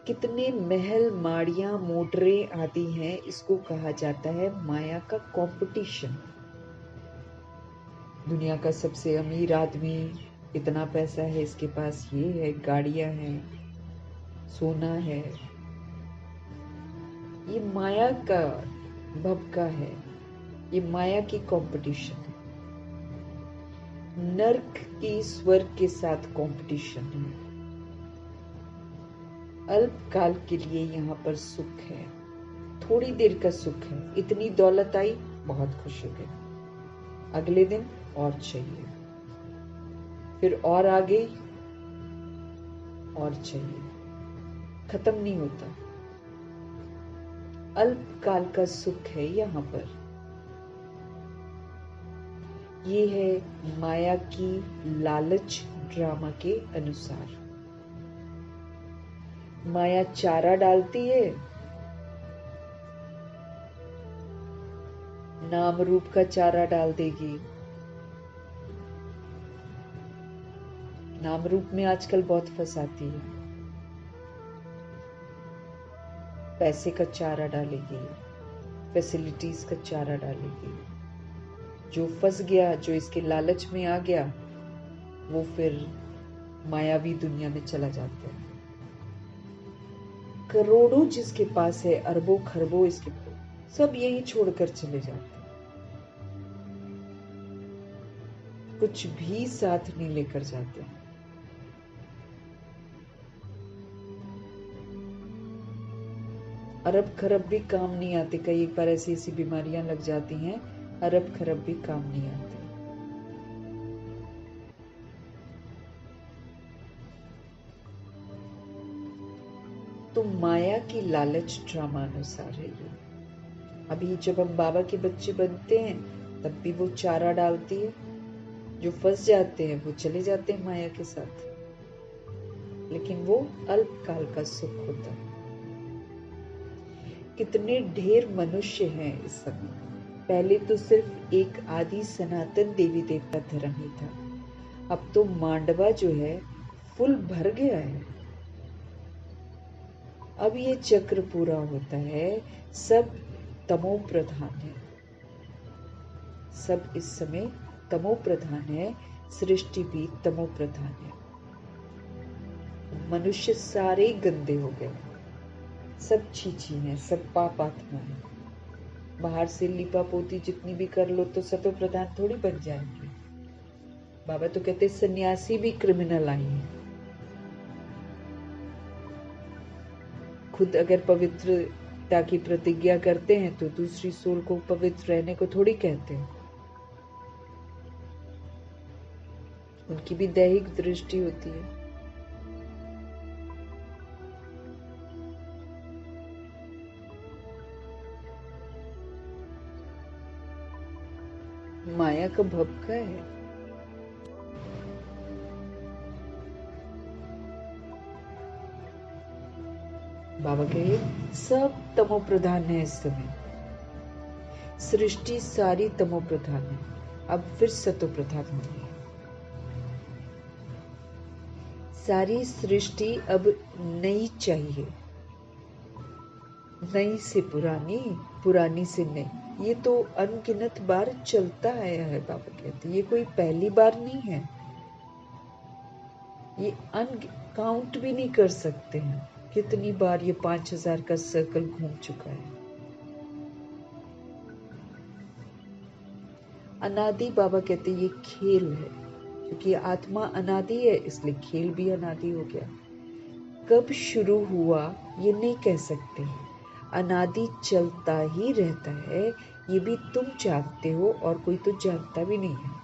कितने महल, माड़ियां, मोटरें आदि हैं, इसको कहा जाता है माया का कंपटीशन। दुनिया का सबसे अमीर आदमी, इतना पैसा है इसके पास, ये है, गाड़ियां हैं, सोना है। ये माया का भपका है, ये माया की कंपटीशन है। नर्क की स्वर्ग के साथ कंपटीशन है। अल्पकाल के लिए यहाँ पर सुख है, थोड़ी देर का सुख है। इतनी दौलत आई, बहुत खुश हो गए। अगले दिन और चाहिए, फिर और आ गई, और चाहिए, खत्म नहीं होता। अल्पकाल का सुख है यहाँ पर। ये है माया की लालच ड्रामा के अनुसार। माया चारा डालती है, नाम रूप का चारा डाल देगी। नाम रूप में आजकल बहुत फंसाती है। पैसे का चारा डालेगी, फैसिलिटीज का चारा डालेगी। जो फंस गया, जो इसके लालच में आ गया, वो फिर मायावी दुनिया में चला जाता है। करोड़ों जिसके पास है, अरबों खरबों इसके, सब यही छोड़कर चले जाते हैं। कुछ भी साथ नहीं लेकर जाते हैं। अरब खरब भी काम नहीं आते। कई एक बार ऐसी ऐसी बीमारियां लग जाती हैं, अरब खरब भी काम नहीं आते। तो माया की लालच ड्रामा अनुसार है ये। अभी जब हम बाबा के बच्चे बनते हैं, तब भी वो चारा डालती है। जो फंस जाते हैं वो चले जाते हैं माया के साथ, लेकिन वो अल्पकाल का सुख होता है। कितने ढेर मनुष्य हैं इस समय। पहले तो सिर्फ एक आदि सनातन देवी देवता धर्म ही था, अब तो मांडवा जो है फुल भर गया है। अब ये चक्र पूरा होता है। सब तमो प्रधान है, सब इस समय तमो प्रधान है। सृष्टि भी तमो प्रधान है। मनुष्य सारे गंदे हो गए, सब छीछी हैं, सब पाप आत्मा है। बाहर से लिपा पोती जितनी भी कर लो तो सतो प्रधान थोड़ी बन जाएंगे। बाबा तो कहते सन्यासी भी क्रिमिनल आए हैं। खुद अगर पवित्र ताकि प्रतिज्ञा करते हैं तो दूसरी सोल को पवित्र रहने को थोड़ी कहते हैं। उनकी भी दैहिक दृष्टि होती है। माया का भपका है। बाबा कहे सब तमो प्रधान है इस समय, सृष्टि सारी तमो प्रधान है, अब फिर सतो प्रधान हो गई है। सारी सृष्टि अब नई चाहिए, नई से पुरानी, पुरानी से नई। ये तो अनगिनत बार चलता आया है। बाबा कहते ये कोई पहली बार नहीं है, ये काउंट भी नहीं कर सकते हैं कितनी बार ये 5000 का सर्कल घूम चुका है। अनादि बाबा कहते ये खेल है, क्योंकि आत्मा अनादि है इसलिए खेल भी अनादि हो गया। कब शुरू हुआ ये नहीं कह सकते, अनादि चलता ही रहता है, ये भी तुम जानते हो और कोई तो जानता भी नहीं है।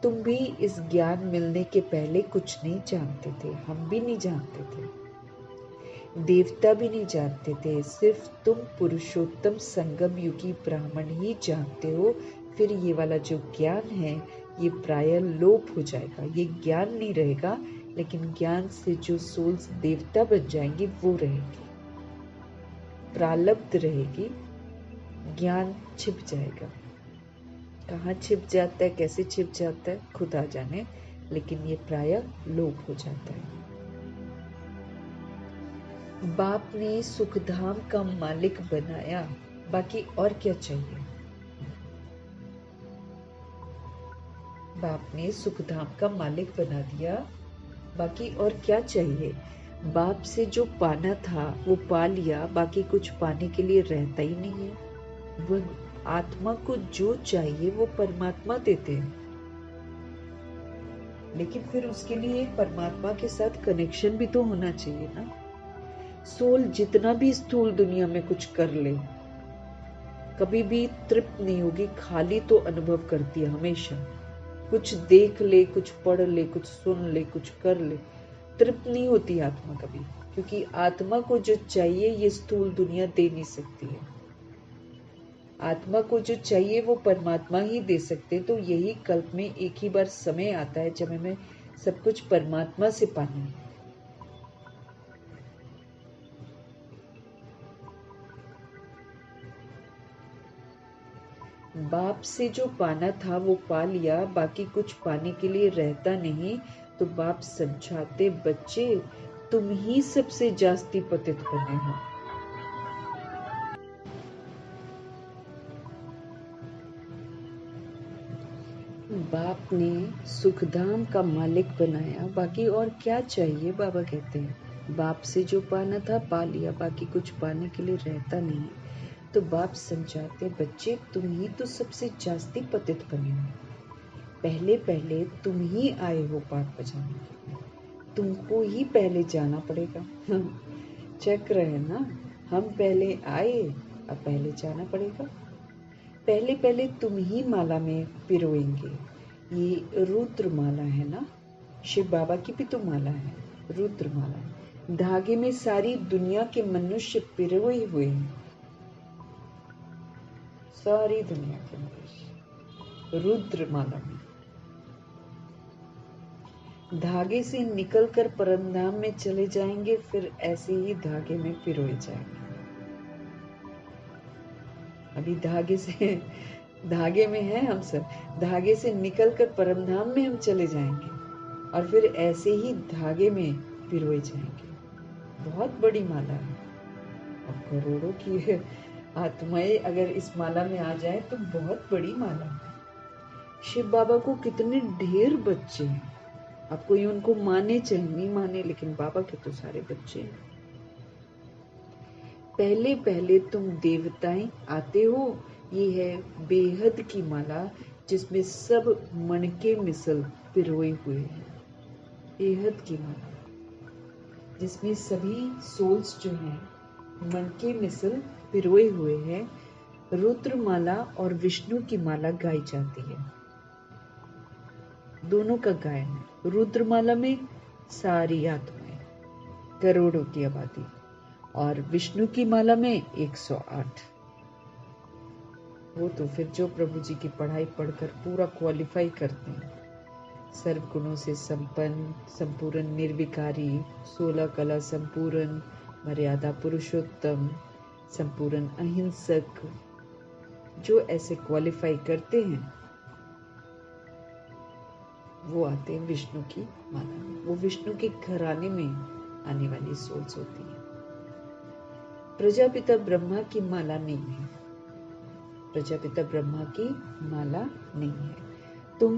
तुम भी इस ज्ञान मिलने के पहले कुछ नहीं जानते थे, हम भी नहीं जानते थे, देवता भी नहीं जानते थे, सिर्फ तुम पुरुषोत्तम संगम युगी ब्राह्मण ही जानते हो। फिर ये वाला जो ज्ञान है ये प्राय लोप हो जाएगा, ये ज्ञान नहीं रहेगा, लेकिन ज्ञान से जो सोल्स देवता बन जाएंगी वो रहेगी, प्रालब्ध रहेगी, ज्ञान छिप जाएगा। कहाँ छिप जाता है, कैसे छिप जाता है खुदा जाने, लेकिन ये प्राय लोप हो जाता है। बाप ने सुखधाम का मालिक बनाया, बाकी और क्या चाहिए। बाप ने सुखधाम का मालिक बना दिया, बाकी और क्या चाहिए। बाप से जो पाना था वो पा लिया, बाकी कुछ पाने के लिए रहता ही नहीं है। वो आत्मा को जो चाहिए वो परमात्मा देते हैं, लेकिन फिर उसके लिए परमात्मा के साथ कनेक्शन भी तो होना चाहिए ना। सोल जितना भी स्थूल दुनिया में कुछ कर ले, कभी भी तृप्त नहीं होगी, खाली तो अनुभव करती है हमेशा। कुछ देख ले, कुछ पढ़ ले, कुछ सुन ले, कुछ कर ले, तृप्त नहीं होती आत्मा कभी, क्योंकि आत्मा को जो चाहिए ये स्थूल दुनिया दे नहीं सकती है। आत्मा को जो चाहिए वो परमात्मा ही दे सकते। तो यही कल्प में एक ही बार समय आता है जब हमें सब कुछ परमात्मा से पाना है। बाप से जो पाना था वो पा लिया, बाकी कुछ पाने के लिए रहता नहीं। तो बाप समझाते, बच्चे तुम ही सबसे जास्ती पतित बने हो। बाप ने सुखधाम का मालिक बनाया, बाकी और क्या चाहिए। बाबा कहते हैं बाप से जो पाना था पा लिया, बाकी कुछ पाने के लिए रहता नहीं। तो बाप समझाते, बच्चे तुम ही तो सबसे जास्ती पतित बने हो। पहले पहले तुम ही आए हो पाठ बजाने के लिए, तुमको ही पहले जाना पड़ेगा। चक्र है ना, हम पहले आए, अब पहले जाना पड़ेगा। पहले पहले तुम ही माला में पिरोएंगे। ये रुद्र माला है ना, शिव बाबा की भी तो माला है, रुद्र माला। धागे में सारी दुनिया के मनुष्य पिरोए हुए हैं, सारी दुनिया के मनुष्य रुद्र माला में। धागे से निकलकर परमधाम में चले जाएंगे, फिर ऐसे ही धागे में पिरोए जाएंगे। अभी धागे में है हम सब, धागे से निकलकर परमधाम में हम चले जाएंगे और फिर ऐसे ही धागे में पिरोए जाएंगे। बहुत बड़ी माला है और करोड़ों की आत्माएं अगर इस माला में आ जाए तो बहुत बड़ी माला है। शिव बाबा को कितने ढेर बच्चे हैं, आप कोई उनको माने चाहे नहीं माने, लेकिन बाबा के तो सारे बच्चे हैं। पहले पहले तुम देवताएं आते हो, ये है बेहद की माला जिसमें सब मणके मिसल पिरोए हुए हैं। बेहद की माला, जिसमें सभी सोल्स जो हैं मन के मिसल पिरोए हुए हैं, रुद्र माला और विष्णु की माला गाई जाती है। दोनों का गायन है। रुद्र माला में सारी आत्माएं, करोड़ों की आबादी, और विष्णु की माला में 108। वो तो फिर जो प्रभु जी की पढ़ाई पढ़कर पूरा क्वालिफाई करते हैं, सर्व गुणों से संपन्न, संपूर्ण निर्विकारी, 16 कला संपूर्ण, मर्यादा पुरुषोत्तम, संपूर्ण अहिंसक, जो ऐसे क्वालिफाई करते हैं वो आते हैं विष्णु की माला में। वो विष्णु के घराने में आने वाली सोल्स होती है। प्रजापिता ब्रह्मा की माला नहीं है। प्रजापिता ब्रह्मा की माला नहीं है। तुम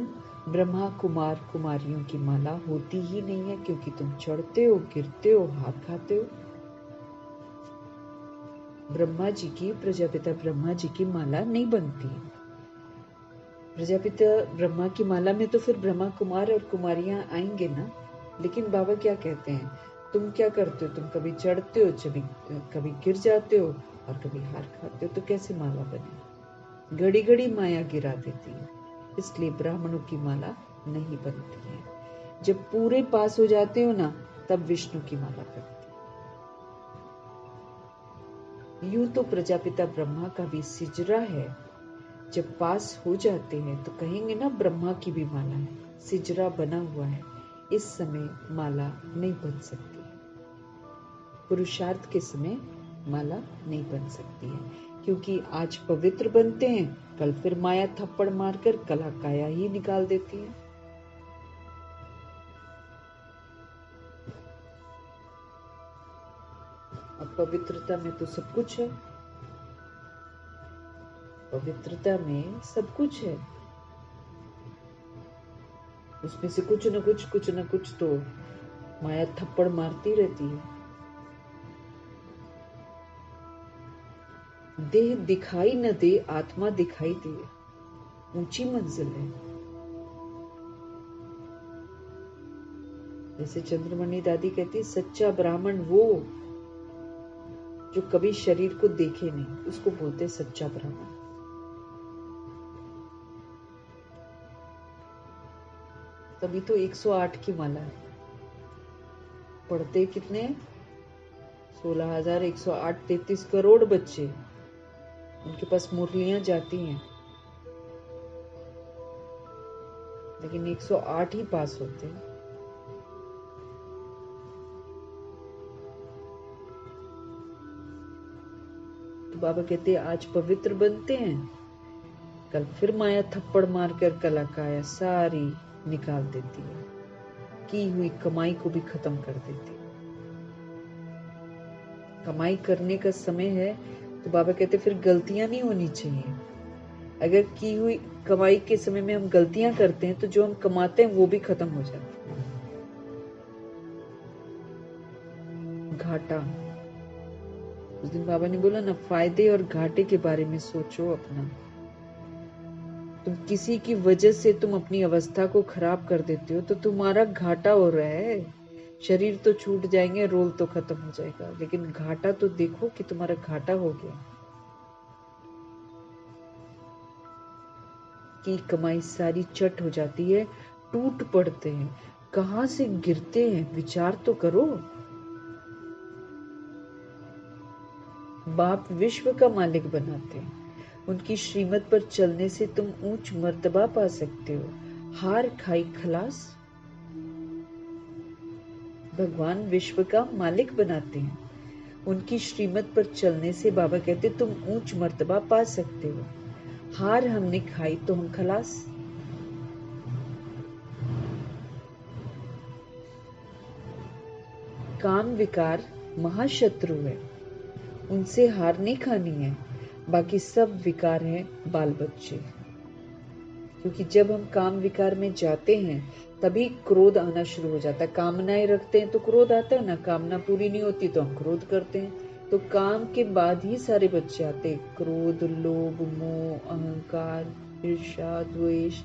ब्रह्मा कुमार कुमारियों की माला होती ही नहीं है, क्योंकि तुम चढ़ते हो, गिरते हो, हाथ खाते हो। ब्रह्मा जी की, प्रजापिता ब्रह्मा जी की माला नहीं बनती है। प्रजापिता ब्रह्मा की माला में तो फिर ब्रह्मा कुमार और कुमारियां आएंगे ना। लेकिन बाबा क्या कहते हैं, तुम क्या करते हो? तुम कभी चढ़ते हो, कभी गिर जाते हो और कभी हार खाते हो, तो कैसे माला बने? घड़ी घड़ी माया गिरा देती है, इसलिए ब्राह्मणों की माला नहीं बनती है। जब पूरे पास हो जाते हो ना, तब विष्णु की माला बनती है। यूं तो प्रजापिता ब्रह्मा का भी सिजरा है। जब पास हो जाते हैं तो कहेंगे ना ब्रह्मा की भी माला है, सिजरा बना हुआ है। इस समय माला नहीं बन सकती। पुरुषार्थ के समय माला नहीं बन सकती है, क्योंकि आज पवित्र बनते हैं, कल फिर माया थप्पड़ मारकर कला काया ही निकाल देती है। अब पवित्रता में तो सब कुछ है। पवित्रता में सब कुछ है। उसमें से कुछ न कुछ तो माया थप्पड़ मारती रहती है। देह दिखाई न दे, आत्मा दिखाई दे, ऊंची मंजिल है। जैसे चंद्रमणि दादी कहती, सच्चा ब्राह्मण वो जो कभी शरीर को देखे नहीं, उसको बोलते सच्चा ब्राह्मण। तभी तो 108 की माला है। पढ़ते कितने? 16,108, 33 करोड़ बच्चे, उनके पास मुरलियां जाती हैं, लेकिन 108 ही पास होते हैं। तो बाबा कहते हैं आज पवित्र बनते हैं, कल फिर माया थप्पड़ मारकर कला काया सारी निकाल देती है, की हुई कमाई को भी खत्म कर देती है। कमाई करने का समय है तो बाबा कहते फिर गलतियां नहीं होनी चाहिए। अगर की हुई कमाई के समय में हम गलतियां करते हैं तो जो हम कमाते हैं वो भी खत्म हो जाता है। घाटा, उस दिन बाबा ने बोला ना, फायदे और घाटे के बारे में सोचो अपना। तुम किसी की वजह से तुम अपनी अवस्था को खराब कर देते हो तो तुम्हारा घाटा हो रहा है। शरीर तो छूट जाएंगे, रोल तो खत्म हो जाएगा, लेकिन घाटा तो देखो कि तुम्हारा घाटा हो गया। की कमाई सारी चट हो जाती है, टूट पड़ते हैं, कहां से गिरते हैं, विचार तो करो। बाप विश्व का मालिक बनाते हैं, उनकी श्रीमत पर चलने से तुम ऊंच मर्तबा पा सकते हो। हार खाई खलास। भगवान विश्व का मालिक बनाते हैं, उनकी श्रीमत पर चलने से बाबा कहते तुम ऊंच मर्तबा पा सकते हो। हार हमने खाई तो हम खलास। काम विकार महाशत्रु है, उनसे हार नहीं खानी है। बाकी सब विकार हैं बाल बच्चे। क्योंकि जब हम काम विकार में जाते हैं तभी क्रोध आना शुरू हो जाता है। कामनाएं रखते हैं तो क्रोध आता है ना, कामना पूरी नहीं होती तो हम क्रोध करते हैं। तो काम के बाद ही सारे बच्चे आते हैं, क्रोध, लोभ, मोह, अहंकार, ईर्ष्या, द्वेष।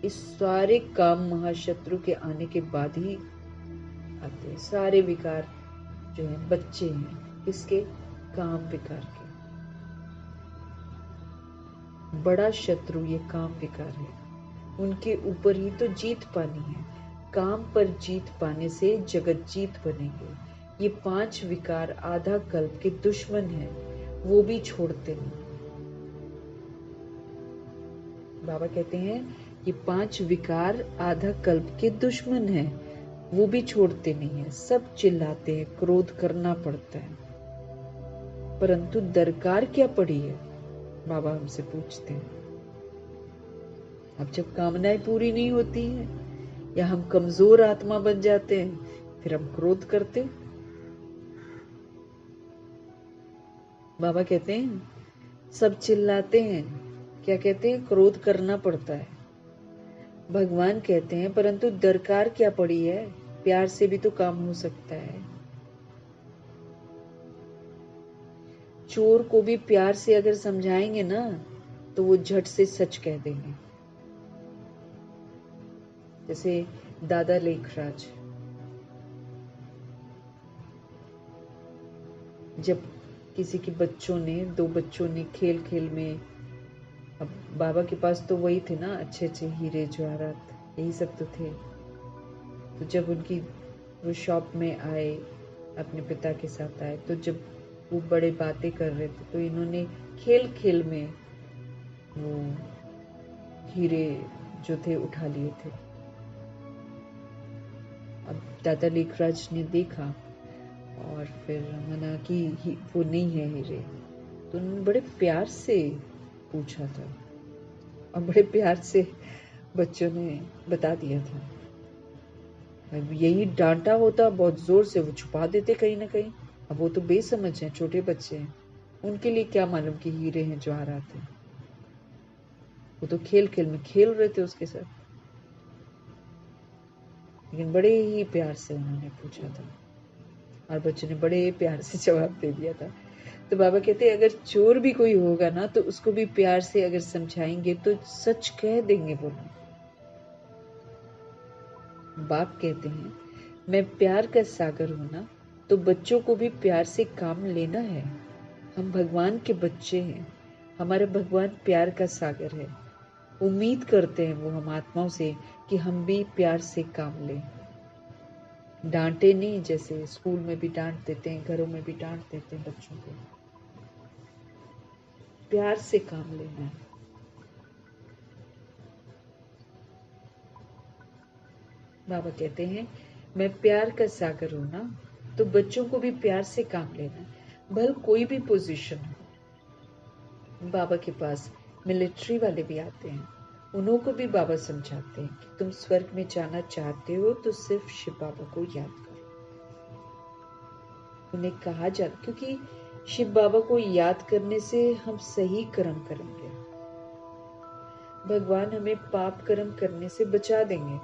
इस सारे काम महाशत्रु के आने के बाद ही आते हैं, सारे विकार जो है बच्चे हैं किसके? काम विकार के। बड़ा शत्रु ये काम विकार है, उनके ऊपर ही तो जीत पानी है। काम पर जीत पाने से जगत जीत बनेंगे। ये 5 विकार आधा कल्प के दुश्मन हैं, वो भी छोड़ते नहीं। बाबा कहते हैं ये 5 विकार आधा कल्प के दुश्मन हैं, वो भी छोड़ते नहीं है। सब चिल्लाते हैं, क्रोध करना पड़ता है, परंतु दरकार क्या पड़ी है? बाबा हमसे पूछते हैं। अब जब कामनाएं पूरी नहीं होती हैं या हम कमजोर आत्मा बन जाते हैं, फिर हम क्रोध करते हैं। बाबा कहते हैं सब चिल्लाते हैं, क्या कहते हैं? क्रोध करना पड़ता है। भगवान कहते हैं परंतु दरकार क्या पड़ी है? प्यार से भी तो काम हो सकता है। चोर को भी प्यार से अगर समझाएंगे ना तो वो झट से सच कह देंगे। जैसे दादा लेखराज, जब किसी के बच्चों ने, 2 बच्चों ने खेल खेल में, अब बाबा के पास तो वही थे ना, अच्छे अच्छे हीरे जवाहरात, यही सब तो थे। तो जब उनकी वो शॉप में आए, अपने पिता के साथ आए, तो जब वो बड़े बातें कर रहे थे तो इन्होंने खेल खेल में वो हीरे जो थे उठा लिए थे। अब दादा लेखराज ने देखा और फिर मना कि वो नहीं है हीरे। तो उन्होंने बड़े प्यार से पूछा था और बड़े प्यार से बच्चों ने बता दिया था। अब यही डांटा होता बहुत जोर से, वो छुपा देते कहीं ना कहीं। अब वो तो बेसमझ हैं, छोटे बच्चे हैं, उनके लिए क्या मालूम कि हीरे हैं जवाहरात हैं। वो तो खेल खेल में खेल रहे थे उसके साथ, लेकिन बड़े ही प्यार से उन्होंने पूछा था और बच्चों ने बड़े प्यार से जवाब दे दिया था। तो बाबा कहते हैं अगर चोर भी कोई होगा ना तो उसको भी प्यार से अगर समझाएंगे तो सच कह देंगे वो लोग। बाप कहते हैं मैं प्यार का सागर हूं ना, तो बच्चों को भी प्यार से काम लेना है। हम भगवान के बच्चे हैं, हमारा भगवान प्यार का सागर है। उम्मीद करते हैं वो हम आत्माओं से कि हम भी प्यार से काम लें। डांटे नहीं, जैसे स्कूल में भी डांट देते हैं, घरों में भी डांट देते हैं बच्चों को। प्यार से काम लेना है। बाबा कहते हैं मैं प्यार का सागर हूं ना, तो बच्चों को भी प्यार से काम लेना है, भले कोई भी पोजीशन हो। बाबा के पास मिलिट्री वाले भी आते हैं, उन्हों को भी बाबा समझाते हैं कि तुम स्वर्ग में जाना चाहते हो तो सिर्फ शिव बाबा को याद करो। उन्हें कहा जाता, क्योंकि शिव बाबा को याद करने से हम सही कर्म करेंगे, भगवान हमें पाप कर्म करने से बचा देंगे,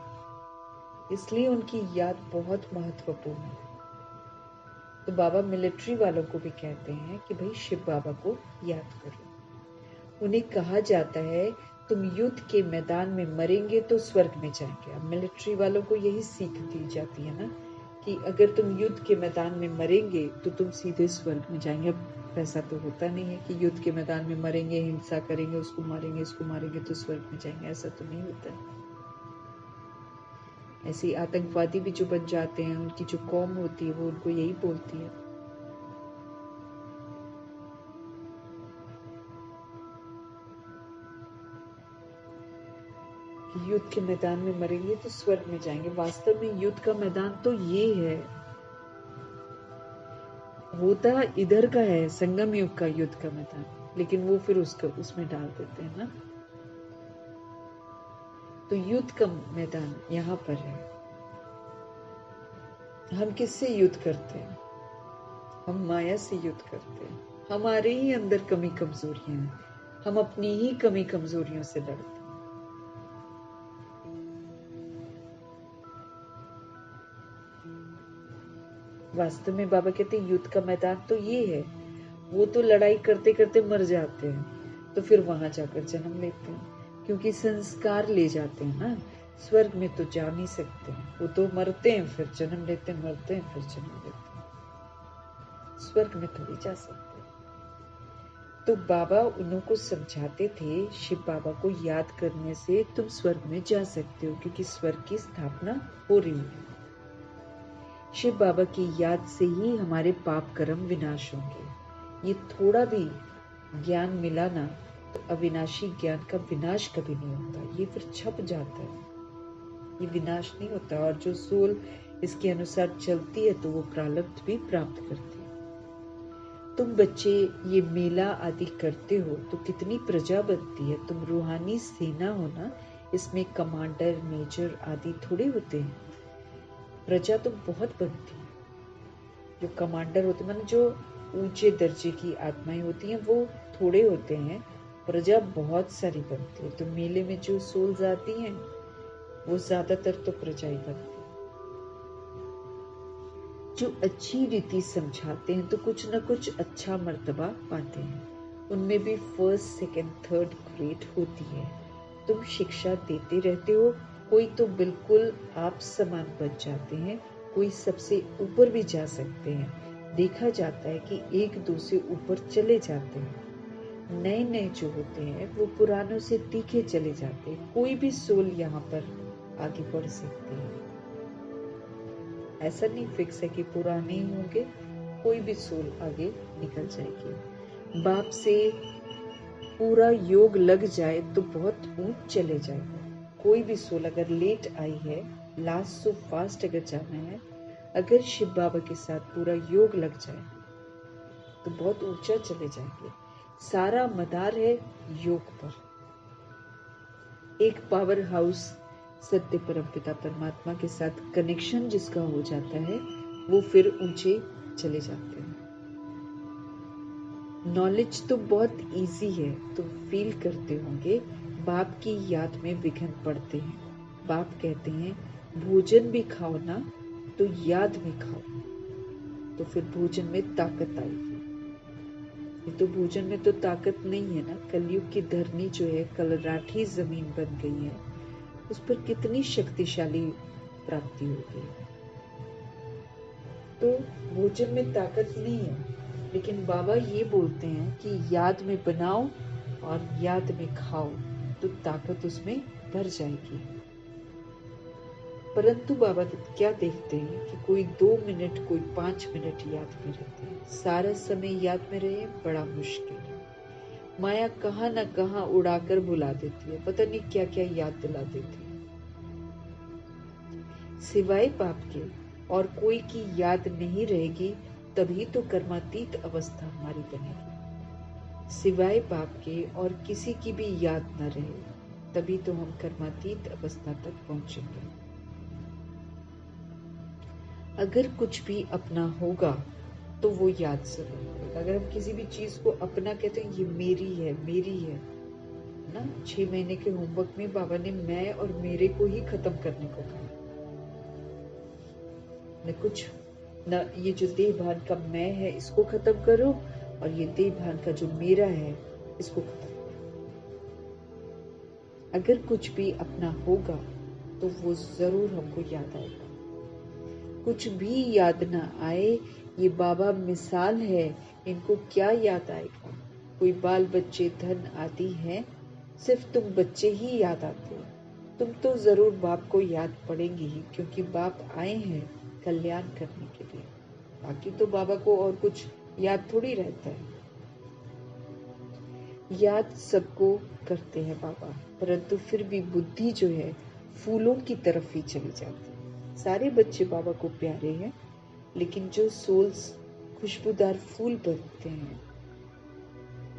इसलिए उनकी याद बहुत महत्वपूर्ण है। तो बाबा मिलिट्री वालों को भी कहते हैं कि भाई शिव बाबा को याद करो। उन्हें कहा जाता है तुम युद्ध के मैदान में मरेंगे तो स्वर्ग में जाएंगे। अब मिलिट्री वालों को यही सीख दी जाती है ना कि अगर तुम युद्ध के मैदान में मरेंगे तो तुम सीधे स्वर्ग में जाएंगे। अब ऐसा तो होता नहीं है कि युद्ध के मैदान में मरेंगे, हिंसा करेंगे, उसको मारेंगे, इसको मारेंगे तो स्वर्ग में जाएंगे, ऐसा तो नहीं होता है। ऐसे आतंकवादी भी जो बन जाते हैं, उनकी जो कौम होती है वो उनको यही बोलती है। युद्ध के मैदान में मरेंगे तो स्वर्ग में जाएंगे। वास्तव में युद्ध का मैदान तो ये है, होता इधर का है, संगम युग का युद्ध का मैदान, लेकिन वो फिर उसमें डाल देते हैं ना। तो युद्ध का मैदान यहाँ पर है। हम किससे युद्ध करते हैं? हम माया से युद्ध करते हैं। हमारे ही अंदर कमी कमजोरियां हैं, हम अपनी ही कमी कमजोरियों से लड़ते हैं। वास्तव में बाबा कहते हैं युद्ध का मैदान तो ये है। वो तो लड़ाई करते करते मर जाते हैं, तो फिर वहां जाकर जन्म लेते हैं, क्योंकि संस्कार ले जाते हैं ना। स्वर्ग में तो जा नहीं सकते हैं, वो तो मरते हैं फिर जन्म लेते हैं, मरते हैं फिर जन्म लेते हैं। स्वर्ग में थोड़ी जा सकते। तो बाबा उनको समझाते थे, शिव बाबा को याद करने से तुम स्वर्ग में जा सकते हो, क्योंकि स्वर्ग की स्थापना हो रही है। शिव बाबा की याद से ही हमारे पाप कर्म विनाश होंगे। ये थोड़ा भी ज्ञान मिला ना, तो अविनाशी ज्ञान का विनाश कभी नहीं होता, ये फिर छप जाता है, ये विनाश नहीं होता। और जो सोल इसके अनुसार चलती है तो वो प्रारब्ध भी प्राप्त करती है। तुम बच्चे ये मेला आदि करते हो तो कितनी प्रजा बनती है। तुम रूहानी सेना हो ना, इसमें कमांडर मेजर आदि थोड़े होते हैं। प्रजा तो बहुत बनती है। जो कमांडर होते हैं, जो ऊंचे दर्जे की आत्माएं होती हैं, वो थोड़े होते हैं, प्रजा बहुत सारी बनती है। तो मेले में जो सोल्स आती हैं वो ज्यादातर तो प्रजा ही बनती है। जो अच्छी रीति समझाते हैं तो कुछ न कुछ अच्छा मर्तबा पाते हैं। उनमें भी फर्स्ट सेकंड थर्ड ग्रेड होती है। तुम शिक्षा देते रहते हो, कोई तो बिल्कुल आप समान बच जाते हैं, कोई सबसे ऊपर भी जा सकते हैं। देखा जाता है कि एक दो से ऊपर चले जाते हैं। नए नए जो होते हैं वो पुरानों से तीखे चले जाते हैं। कोई भी सोल यहाँ पर आगे बढ़ सकते हैं। ऐसा नहीं फिक्स है कि पुराने ही होंगे, कोई भी सोल आगे निकल जाएगी। बाप से पूरा योग लग जाए तो बहुत ऊंच चले जाएगा। कोई भी सोल अगर लेट आई है, लास्ट सो फास्ट अगर जाना है, अगर शिव बाबा के साथ पूरा योग लग जाए तो बहुत ऊंचा चले जाएंगे। सारा मदार है योग पर। एक पावर हाउस सत्य परमपिता परमात्मा के साथ कनेक्शन जिसका हो जाता है, वो फिर ऊंचे चले जाते हैं। नॉलेज तो बहुत इजी है, तो फील करते होंगे बाप की याद में विघ्न पड़ते हैं। बाप कहते हैं भोजन भी खाओ ना, तो याद में खाओ, तो फिर भोजन में ताकत आएगी। ये तो भोजन में तो ताकत नहीं है ना। कलयुग की धरनी जो है कलराठी जमीन बन गई है, उस पर कितनी शक्तिशाली प्राप्ति होगी। तो भोजन में ताकत नहीं है, लेकिन बाबा ये बोलते हैं कि याद में बनाओ और याद में खाओ, तो ताकत उसमें भर जाएगी। परंतु बाबा क्या देखते हैं कि कोई 2 मिनट, कोई 5 मिनट याद में रहते हैं। सारा समय याद में रहे बड़ा मुश्किल है। माया कहाँ न कहाँ उड़ाकर बुला देती है, पता नहीं क्या क्या याद दिला देती है। सिवाय पाप के और कोई की याद नहीं रहेगी, तभी तो कर्मातीत अवस्था हमारी बनेगी। सिवाय पाप के और किसी की भी याद न रहे, तभी तो हम कर्मातीत अवस्था तक पहुंचेंगे। अगर कुछ भी अपना होगा तो वो याद जरूर होगा। अगर हम किसी भी चीज को अपना कहते हैं, ये मेरी है, मेरी है ना। 6 महीने के होमवर्क में बाबा ने मैं और मेरे को ही खत्म करने को कहा। न कुछ न ये जो देह भान का मैं है इसको खत्म करो, और ये देह भान का जो मेरा है इसको खत्म करो। अगर कुछ भी अपना होगा तो वो जरूर हमको याद आएगा। कुछ भी याद ना आए, ये बाबा मिसाल है, इनको क्या याद आएगा। कोई बाल बच्चे धन आदि हैं, सिर्फ तुम बच्चे ही याद आते हो। तुम तो जरूर बाप को याद पड़ेंगे ही, क्योंकि बाप आए हैं कल्याण करने के लिए। बाकी तो बाबा को और कुछ याद थोड़ी रहता है। याद सबको करते हैं बाबा, परंतु फिर भी बुद्धि जो है फूलों की तरफ ही चली जाती है। सारे बच्चे बाबा को प्यारे हैं, लेकिन जो सोल्स खुशबूदार फूल बनते हैं,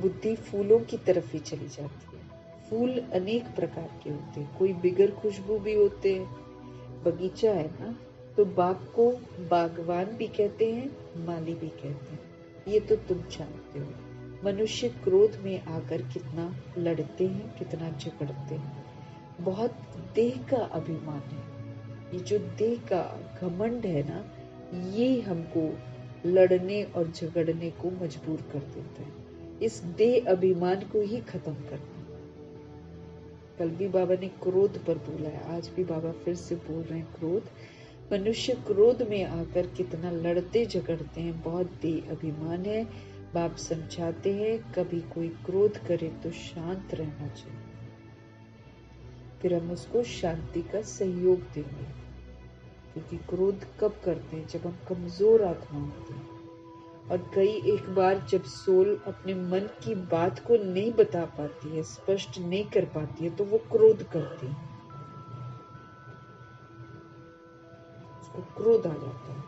बुद्धि फूलों की तरफ ही चली जाती है। फूल अनेक प्रकार के होते हैं, कोई बिगर खुशबू भी होते हैं। बगीचा है ना, तो बाग को बागवान भी कहते हैं, माली भी कहते हैं। ये तो तुम जानते हो। मनुष्य क्रोध में आकर कितना लड़ते हैं, कितना झगड़ते हैं। बहुत देह का अभिमान है। ये जो देह का घमंड है ना, ये हमको लड़ने और झगड़ने को मजबूर कर देता है। इस देह अभिमान को ही खत्म करना। कल भी बाबा ने क्रोध पर बोला है, आज भी बाबा फिर से बोल रहे हैं क्रोध। मनुष्य क्रोध में आकर कितना लड़ते झगड़ते हैं, बहुत अभिमान है। बाप समझाते हैं कभी कोई क्रोध करे तो शांत रहना चाहिए, फिर हम उसको शांति का सहयोग देंगे। क्योंकि क्रोध कब करते हैं? जब हम कमजोर आत्मा होते हैं। और एक बार जब सोल अपने मन की बात को नहीं बता पाती है, स्पष्ट नहीं कर पाती है, तो वो क्रोध करती है, उसको क्रोध आ जाता है।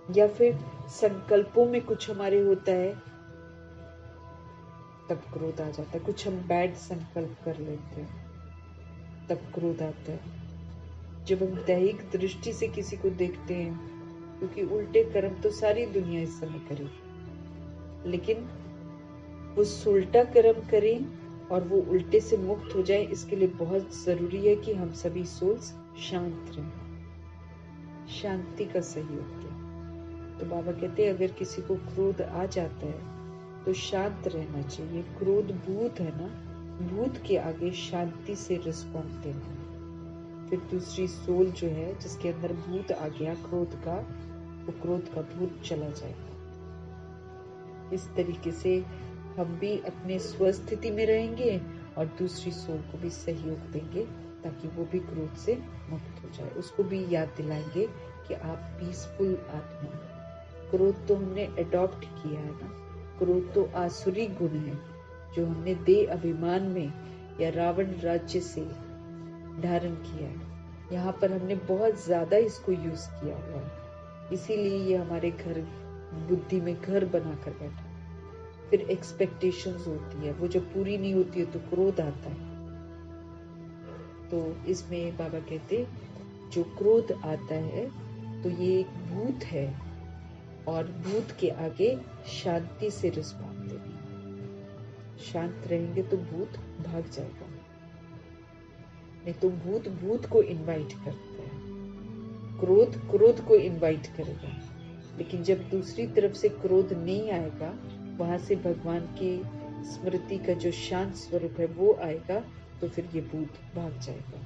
या फिर संकल्पों में कुछ हमारे होता है, तब क्रोध आ जाता है। कुछ हम बैड संकल्प कर लेते हैं, तब क्रोध आता है। जब हम दैहिक दृष्टि से किसी को देखते हैं, क्योंकि उल्टे कर्म तो सारी दुनिया इस समय करेगी, लेकिन वो उल्टा कर्म करें और वो उल्टे से मुक्त हो जाए, इसके लिए बहुत जरूरी है कि हम सभी सोल्स शांत रहें, शांति का सहयोग दें। तो बाबा कहते हैं अगर किसी को क्रोध आ जाता है तो शांत रहना चाहिए। क्रोध भूत है ना, भूत के आगे शांति से रिस्पॉन्ड देना है। फिर दूसरी सोल जो है जिसके अंदर भूत आ गया क्रोध का, वो क्रोध का भूत चला जाएगा। इस तरीके से हम भी अपने स्वस्थिति में रहेंगे और दूसरी सोल को भी सहयोग देंगे ताकि वो भी क्रोध से मुक्त हो जाए। उसको भी याद दिलाएंगे कि आप पीसफुल आत्मा। क्रोध तो हमने अडॉप्ट किया है ना, क्रोध तो आसुरी गुण है जो हमने देह अभिमान में या रावण राज्य से धारण किया है। यहाँ पर हमने बहुत ज्यादा इसको यूज किया हुआ है, इसीलिए ये हमारे घर बुद्धि में घर बनाकर बैठा। फिर एक्सपेक्टेशंस होती है, वो जब पूरी नहीं होती है तो क्रोध आता है। तो इसमें बाबा कहते जो क्रोध आता है तो ये एक भूत है और भूत के आगे शांति से रिस्पॉन्ड देना। शांत रहेंगे तो भूत भाग जाएगा, नहीं तो भूत को इनवाइट करता है, क्रोध को इनवाइट करेगा। लेकिन जब दूसरी तरफ से क्रोध नहीं आएगा, वहां से भगवान की स्मृति का जो शांत स्वरूप है वो आएगा, तो फिर ये भूत भाग जाएगा।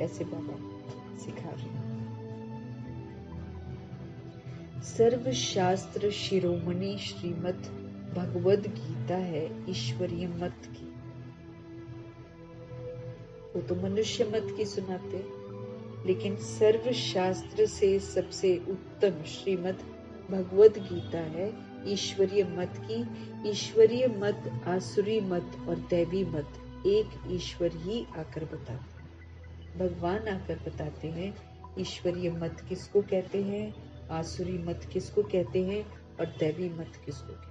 ऐसे बाबा सिखा रहे हैं। सर्व शास्त्र शिरोमणि श्रीमद् भगवद गीता है ईश्वरीय मत की। वो तो मनुष्य मत की सुनाते, लेकिन सर्व शास्त्र से सबसे उत्तम श्रीमद् भगवद गीता है ईश्वरीय मत की। ईश्वरीय मत, आसुरी मत और दैवी मत एक ईश्वर ही आकर बताते हैं, भगवान आकर बताते हैं। ईश्वरीय मत किसको कहते हैं, आसुरी मत किसको कहते हैं और दैवी मत किसको कहते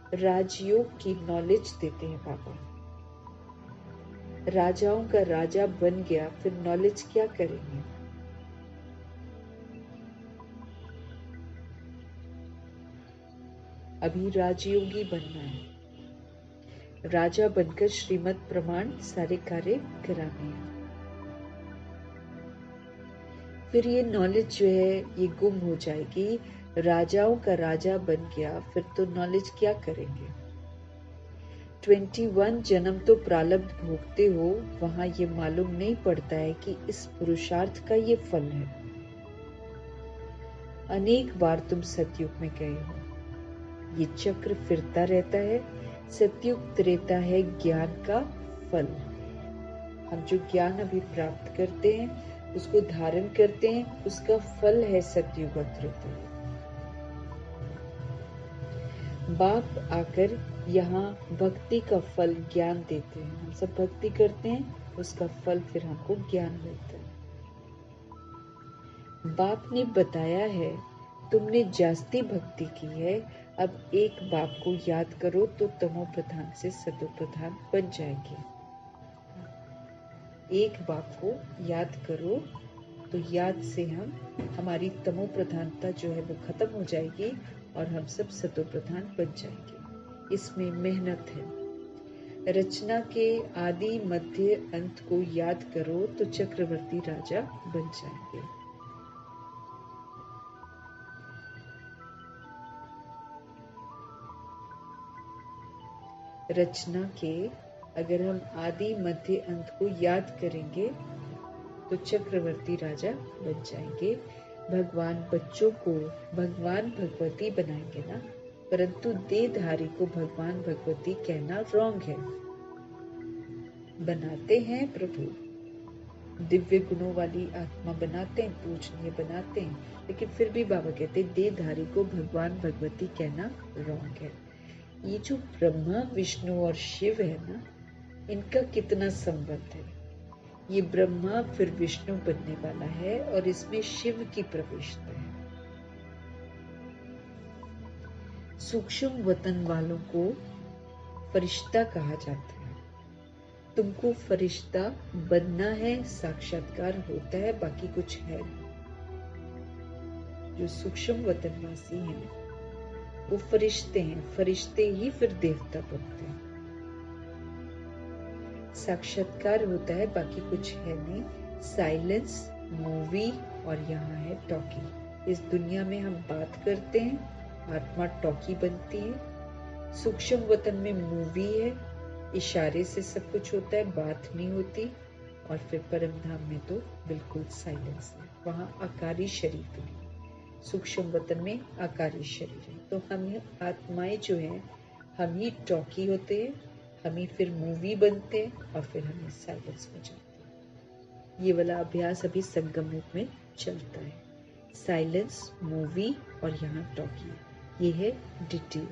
हैं। राजयोग की नॉलेज देते हैं बाबा। राजाओं का राजा बन गया, फिर नॉलेज क्या करेंगे? अभी राजयोगी बनना है, राजा बनकर श्रीमत प्रमाण सारे कार्य कराने हैं। फिर ये नॉलेज जो है ये गुम हो जाएगी। राजाओं का राजा बन गया, फिर तो नॉलेज क्या करेंगे? 21 जन्म तो प्रारब्ध भोगते हो, वहां ये मालूम नहीं पड़ता है कि इस पुरुषार्थ का ये फल है। अनेक बार तुम सतयुग में गए हो, ये चक्र फिरता रहता है। सतयुग त्रेता है ज्ञान का फल। हम जो ज्ञान अभी प्राप्त करते हैं, उसको धारण करते हैं, उसका फल है सतयुग और त्रेता। बाप आकर यहाँ भक्ति का फल ज्ञान देते हैं। हम सब भक्ति करते हैं, उसका फल फिर हमको ज्ञान मिलता है। बाप ने बताया है तुमने जास्ती भक्ति की है, अब एक बाप को याद करो तो तमो प्रधान से सतो प्रधान बन जाएगी। एक बाप को याद करो तो याद से हमारी तमो प्रधानता जो है वो खत्म हो जाएगी और हम सब सतो प्रधान बन जाएंगे। इसमें मेहनत है। रचना के आदि मध्य अंत को याद करो तो चक्रवर्ती राजा बन जाएंगे। रचना के अगर हम आदि मध्य अंत को याद करेंगे तो चक्रवर्ती राजा बन जाएंगे। भगवान बच्चों को भगवान भगवती बनाएंगे ना, परंतु देहधारी को भगवान भगवती कहना रॉन्ग है। बनाते हैं प्रभु, दिव्य गुणों वाली आत्मा बनाते हैं, पूजनीय बनाते हैं, लेकिन फिर भी बाबा कहते हैं देहधारी को भगवान भगवती कहना रॉन्ग है। ये जो ब्रह्मा विष्णु और शिव है ना, इनका कितना संबंध है। ये ब्रह्मा फिर विष्णु बनने वाला है और इसमें शिव की प्रविष्टता है। सूक्ष्म वतन वालों को फरिश्ता कहा जाता है। तुमको फरिश्ता बनना है, साक्षात्कार होता है, बाकी कुछ है नहीं। जो सूक्ष्म वतनवासी हैं वो फरिश्ते हैं, फरिश्ते ही फिर देवता बनते हैं। साक्षात्कार होता है, बाकी कुछ है नहीं। साइलेंस, मूवी और यहाँ है टॉकी। इस दुनिया में हम बात करते हैं, आत्मा टॉकी बनती है। सूक्ष्म वतन में मूवी है, इशारे से सब कुछ होता है, बात नहीं होती। और फिर परम धाम में तो बिल्कुल साइलेंस है, वहां आकारी शरीर नहीं। सूक्ष्म वतन में आकारी शरीर है। तो हम आत्माएं जो हैं, हम ही टॉकी होते हैं, हम ही फिर मूवी बनते हैं और फिर हमें साइलेंस हो जाते हैं। ये वाला अभ्यास अभी संगम युग में चलता है। साइलेंस, मूवी और यहाँ टॉकी, ये है डिटेल।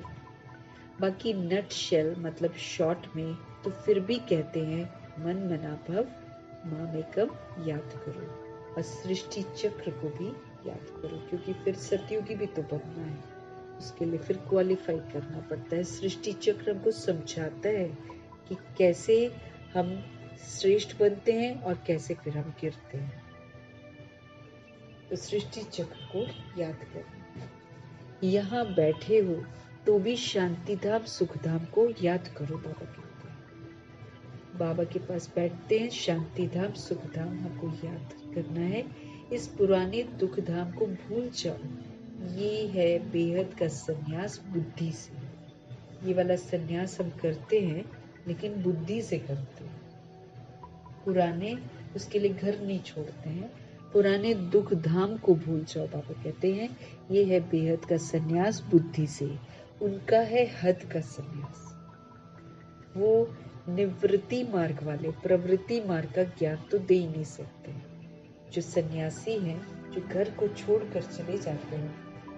बाकी नट शेल मतलब शॉर्ट में तो फिर भी कहते हैं मन मना भव, मामेकम याद करो और सृष्टि चक्र को भी याद करो, क्योंकि फिर सतयुगी भी तो बनना है, उसके लिए फिर क्वालिफाई करना पड़ता है। सृष्टि चक्र हमको समझाता है कि कैसे हम श्रेष्ठ बनते हैं और कैसे फिर हम गिरते हैं। तो सृष्टि चक्र को याद करो। यहाँ बैठे हो तो भी शांति धाम सुख धाम को याद करो, बाबा कहते हैं। बाबा के पास बैठते हैं, शांति धाम सुख धाम हमको याद करना है। इस पुराने दुख धाम को भूल जाओ। ये है बेहद का संन्यास बुद्धि से। ये वाला संन्यास हम करते हैं लेकिन बुद्धि से करते हैं। पुराने उसके लिए घर नहीं छोड़ते हैं, पुराने दुख धाम को भूल जाओ। बाबा कहते हैं ये है बेहद का संन्यास बुद्धि से। उनका है हद का संन्यास। वो निवृत्ति मार्ग वाले प्रवृत्ति मार्ग का ज्ञान तो दे ही नहीं सकते। जो सन्यासी हैं, जो घर को छोड़कर चले जाते हैं,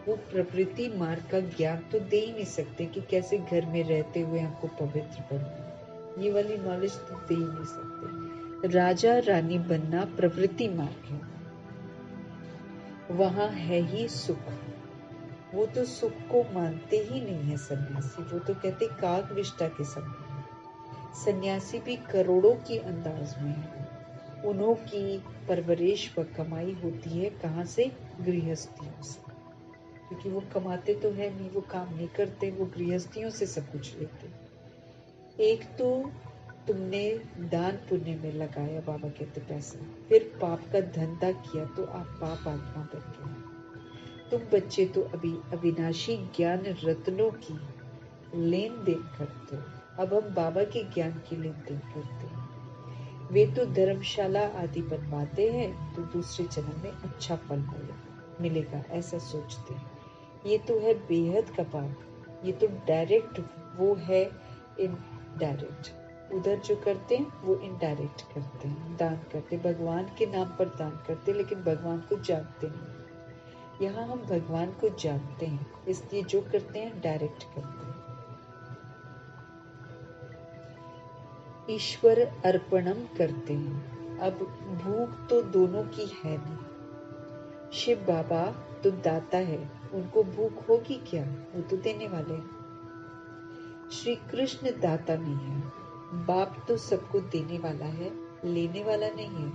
वो प्रवृत्ति मार्ग का ज्ञान तो दे ही नहीं सकते कि कैसे घर में रहते हुए हमको पवित्र बनना। ये वाली नॉलेज तो दे ही नहीं सकते। राजा रानी बनना प्रवृत्ति मार्ग है, वहां है ही सुख। वो तो सुख को मानते ही नहीं है सन्यासी। वो तो कहते काग विष्टा के समान। सन्यासी भी करोड़ों की अंदाज में है। उन्हों की परवरिश व कमाई होती है कहाँ से? गृहस्थियों से, क्योंकि वो कमाते तो है नहीं, वो काम नहीं करते, वो गृहस्थियों से सब कुछ लेते। एक तो तुमने दान पुण्य में लगाया, बाबा कहते पैसा, फिर पाप का धंधा किया तो आप पाप आत्मा बन गए। तुम बच्चे तो अभी अविनाशी ज्ञान रत्नों की लेन देन करते हो। अब हम बाबा के ज्ञान की लेन देन करते हैं। वे तो धर्मशाला आदि बनवाते हैं तो दूसरे जन्म में अच्छा फल मिलेगा, ऐसा सोचते हैं। ये तो है बेहद का पाप। ये तो डायरेक्ट, वो है इनडायरेक्ट। उधर जो करते हैं वो इनडायरेक्ट करते हैं, दान करते, भगवान के नाम पर दान करते, लेकिन भगवान को जानते नहीं। यहाँ हम भगवान को जानते हैं, इसलिए जो करते हैं डायरेक्ट करते हैं। ईश्वर अर्पणम करते हैं। अब भूख तो दोनों की है नहीं। शिव बाबा तो दाता है, उनको भूख होगी क्या? वो तो देने वाले हैं। श्री कृष्ण दाता नहीं है। बाप तो सबको देने वाला है, लेने वाला नहीं है।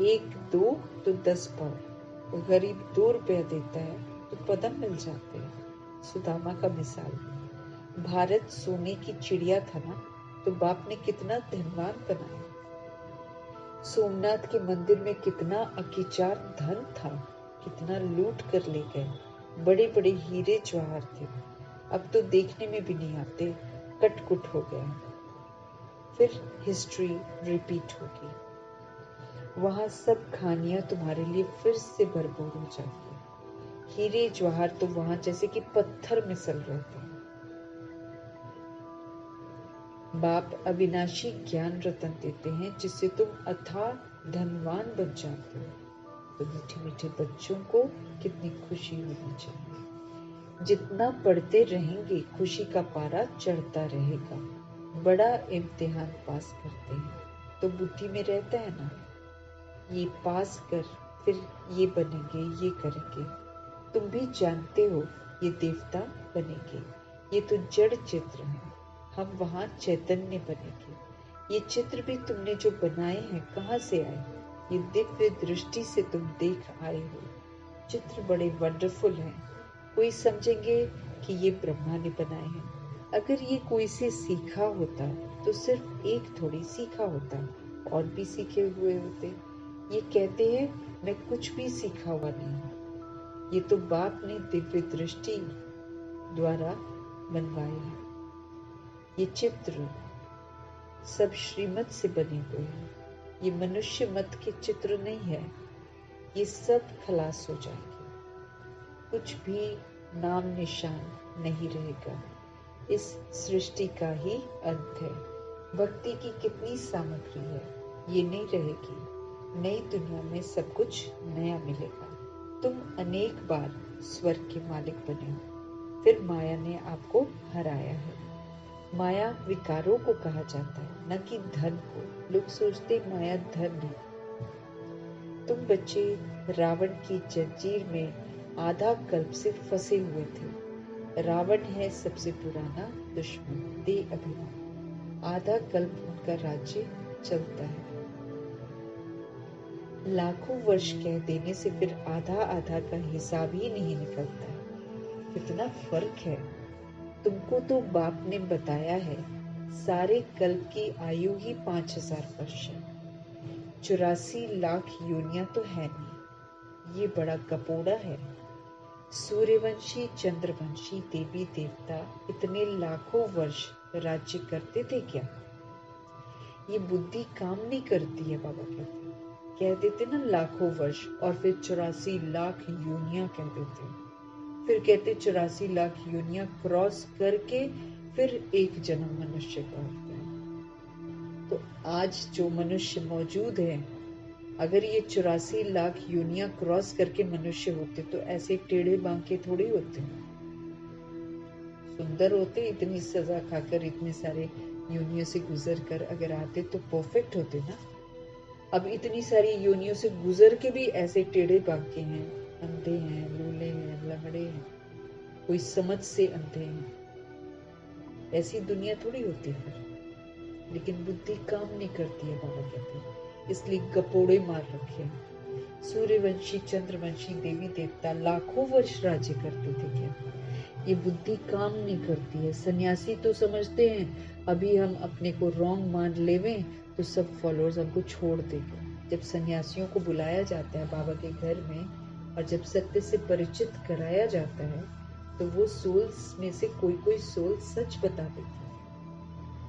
1 2 तो 10 पाओ। गरीब 2 रुपया देता है तो पदम मिल जाते हैं। सुदामा का मिसाल। भारत सोने की चिड़िया था ना, तो बाप ने कितना धनवान बनाया। सोमनाथ के मंदिर में कितना अकिचार धन था, कितना लूट कर ले गए। बड़े बड़े हीरे जवाहर थे, अब तो देखने में भी नहीं आते, कटकुट हो गया। फिर हिस्ट्री रिपीट होगी। वहां सब खानियां तुम्हारे लिए फिर से भरपूर हो जाती है। हीरे जवाहर तो वहां जैसे कि पत्थर मिसल रहते हैं। बाप अविनाशी ज्ञान रतन देते हैं जिससे तुम अथाह धनवान बन जाते हो। तो मीठे मीठे बच्चों को कितनी खुशी होनी चाहिए। जितना पढ़ते रहेंगे खुशी का पारा चढ़ता रहेगा। बड़ा इम्तिहान पास करते हैं तो बुद्धि में रहता है ना, ये पास कर, फिर ये बनेंगे, ये करेंगे। तुम भी जानते हो ये देवता बनेंगे। ये तो जड़ चित्र है, हम वहां चैतन्य बनेंगे। ये चित्र भी तुमने जो बनाए हैं कहाँ से आए? ये दिव्य दृष्टि से तुम देख आए हो। चित्र बड़े वंडरफुल हैं। कोई समझेंगे कि ये ब्रह्मा ने बनाए हैं। अगर ये कोई से सीखा होता तो सिर्फ एक थोड़ी सीखा होता, और भी सीखे हुए होते। ये कहते हैं मैं कुछ भी सीखा हुआ नहीं हूँ। ये तो बाप ने दिव्य दृष्टि द्वारा बनवाए हैं। ये चित्र सब श्रीमत से बने हुए हैं। ये मनुष्य मत के चित्र नहीं है। ये सब खलास हो जाएंगे, कुछ भी नाम निशान नहीं रहेगा। इस सृष्टि का ही अंत है। भक्ति की कितनी सामग्री है, ये नहीं रहेगी। नई दुनिया में सब कुछ नया मिलेगा। तुम अनेक बार स्वर्ग के मालिक बने हो, फिर माया ने आपको हराया है। माया विकारों को कहा जाता है, न कि धन को। लोग सोचते माया धन है। तुम बच्चे रावण की जंजीर में आधा कल्प से फंसे हुए थे। रावण है सबसे पुराना दुश्मन, दे अभिमान। आधा कल्प उनका राज्य चलता है। लाखों वर्ष कह देने से फिर आधा आधा का हिसाब ही नहीं निकलता है। कितना फर्क है। तुमको तो बाप ने बताया है सारे कल्प की आयु ही 5000 वर्ष है। 84 लाख योनियां तो है नहीं। ये बड़ा कपोड़ा है। सूर्यवंशी चंद्रवंशी देवी देवता इतने लाखों वर्ष राज्य करते थे क्या? ये बुद्धि काम नहीं करती है। बाबा कहते कह देते ना लाखों वर्ष, और फिर 84 लाख योनियां कह देते। फिर कहते 84 लाख योनियां क्रॉस करके फिर एक जन्म मनुष्य का होता है। तो आज जो मनुष्य मौजूद है, अगर ये 84 लाख योनियां क्रॉस करके मनुष्य होते तो ऐसे टेढ़े बांके थोड़ी होते, सुंदर होते। इतनी सजा खाकर इतने सारे योनियों से गुजर कर अगर आते तो परफेक्ट होते ना। अब इतनी सारी योनियों से गुजर के भी ऐसे टेढ़े बांके हैं, अंधे हैं, लूले हैं, लंगड़े हैं, कोई समझ से अंधे हैं। ऐसी दुनिया थोड़ी होती फिर। लेकिन बुद्धि काम नहीं करती है, बाबा कहते हैं, इसलिए गपोड़े मार रखे हैं। सूर्यवंशी चंद्रवंशी देवी देवता लाखों वर्ष राज्य करते थे क्या? ये बुद्धि काम नहीं करती है। सन्यासी तो समझते हैं अभी हम अपने को रॉन्ग मान लेवें तो सब फॉलोअर्स हमको छोड़ देंगे। जब सन्यासियों को बुलाया जाता है बाबा के घर में और जब सत्य से परिचित कराया जाता है तो वो सोल्स में से कोई कोई सोल सच बता देता है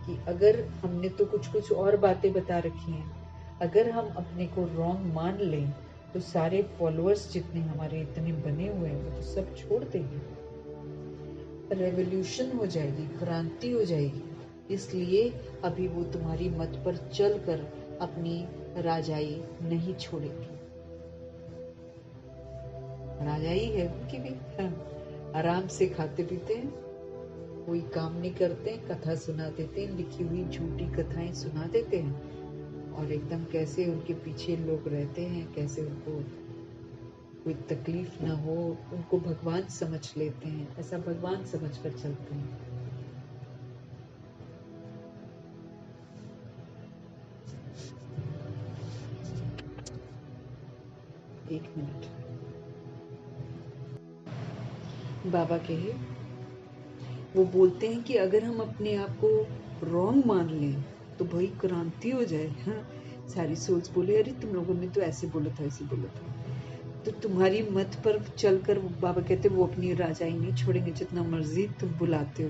कि अगर हमने तो कुछ कुछ और बातें बता रखी हैं, अगर हम अपने को रॉन्ग मान लें तो सारे फॉलोअर्स जितने हमारे इतने बने हुए हैं वो तो सब छोड़ देंगे। रेवोल्यूशन हो जाएगी, क्रांति हो जाएगी। इसलिए अभी वो तुम्हारी मत पर चलकर अपनी राजाई नहीं छोड़ेंगे। राजाई है उनकी भी, आराम से खाते पीते हैं, कोई काम नहीं करते, कथा सुना देते हैं, लिखी हुई झूठी कथाएं सुना देते हैं, और एकदम कैसे उनके पीछे लोग रहते हैं, कैसे उनको कोई तकलीफ ना हो, उनको भगवान समझ लेते हैं, ऐसा भगवान समझ कर चलते हैं। एक मिनट। बाबा कहे वो बोलते हैं कि अगर हम अपने आप को रॉन्ग मान लें तो भाई क्रांति हो जाए। हाँ, सारी सोच बोले अरे तुम लोगों ने तो ऐसे बोला था, ऐसे बोला था। तो तुम्हारी मत पर चलकर बाबा कहते वो अपनी राजाई नहीं छोड़ेंगे, जितना मर्जी तुम बुलाते हो।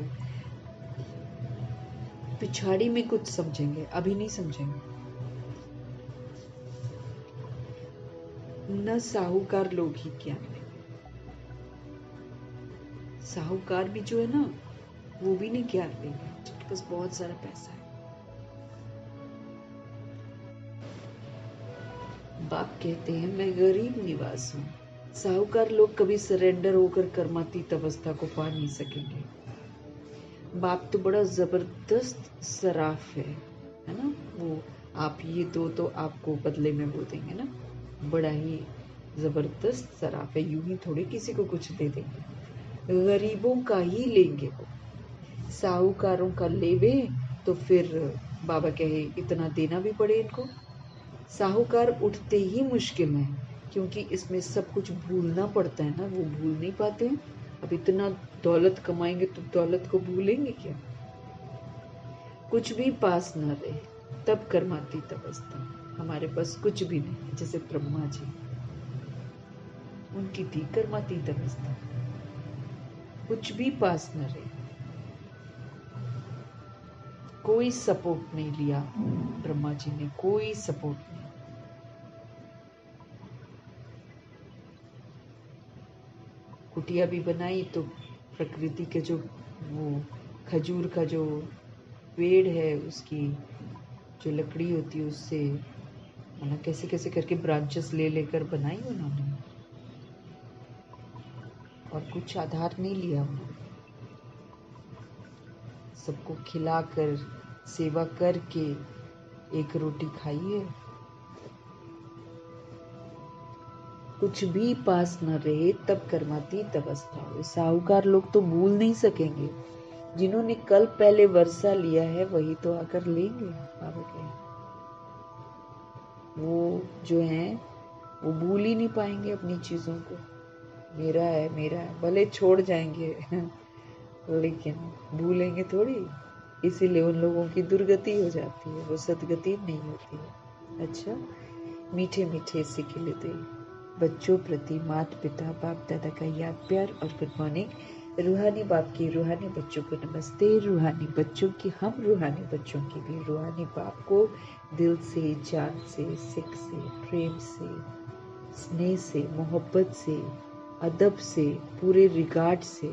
पिछाड़ी में कुछ समझेंगे, अभी नहीं समझेंगे। ना साहूकार लोग ही ज्ञान लेंगे। साहूकार भी जो है ना, वो भी नहीं ज्ञान लेंगे, जिनके पास बहुत सारा पैसा है। बाप कहते हैं मैं गरीब निवास हूँ। साहूकार लोग कभी सरेंडर होकर कर्मातीत अवस्था को पा नहीं सकेंगे। बाप तो बड़ा जबरदस्त सराफ है ना। वो आप ये दो तो आपको बदले में वो देंगे ना, बड़ा ही जबरदस्त सराफ है। यूं ही थोड़े किसी को कुछ दे देंगे, गरीबों का ही लेंगे वो। साहूकारों का लेवे तो फिर बाबा कहे इतना देना भी पड़े इनको। साहूकार उठते ही मुश्किल है, क्योंकि इसमें सब कुछ भूलना पड़ता है ना, वो भूल नहीं पाते हैं। अब इतना दौलत कमाएंगे तो दौलत को भूलेंगे क्या। कुछ भी पास न रहे तब कर्मातीत अवस्था। हमारे पास कुछ भी नहीं, जैसे ब्रह्मा जी, उनकी थी कर्मातीत अवस्था। कुछ भी पास न रहे, कोई सपोर्ट नहीं लिया ब्रह्मा जी ने, कोई सपोर्ट नहीं। कुटिया भी बनाई तो प्रकृति के जो वो खजूर का जो पेड़ है, उसकी जो लकड़ी होती है उससे मतलब कैसे कैसे करके ब्रांचेस ले लेकर बनाई उन्होंने, और कुछ आधार नहीं लिया उन्होंने। सबको खिलाकर सेवा करके एक रोटी खाई है। कुछ भी पास न रहे तब कर्मातीत अवस्था हो। साहूकार लोग तो भूल नहीं सकेंगे। जिन्होंने कल पहले वर्षा लिया है वही तो आकर लेंगे बाबा के। वो जो हैं वो भूल ही नहीं पाएंगे अपनी चीजों को। मेरा है मेरा है, भले छोड़ जाएंगे लेकिन भूलेंगे थोड़ी। इसीलिए उन लोगों की दुर्गति हो जाती है, वो सदगति नहीं होती है। अच्छा, मीठे मीठे सिक्के लेते बच्चों प्रति माता पिता बाप दादा का याद प्यार और गुड मॉर्निंग। रूहानी बाप की रूहानी बच्चों को नमस्ते। रूहानी बच्चों की हम रूहानी बच्चों की भी रूहानी बाप को दिल से, जान से, सिक से, प्रेम से, स्नेह से, मोहब्बत से, अदब से, पूरे रिगार्ड से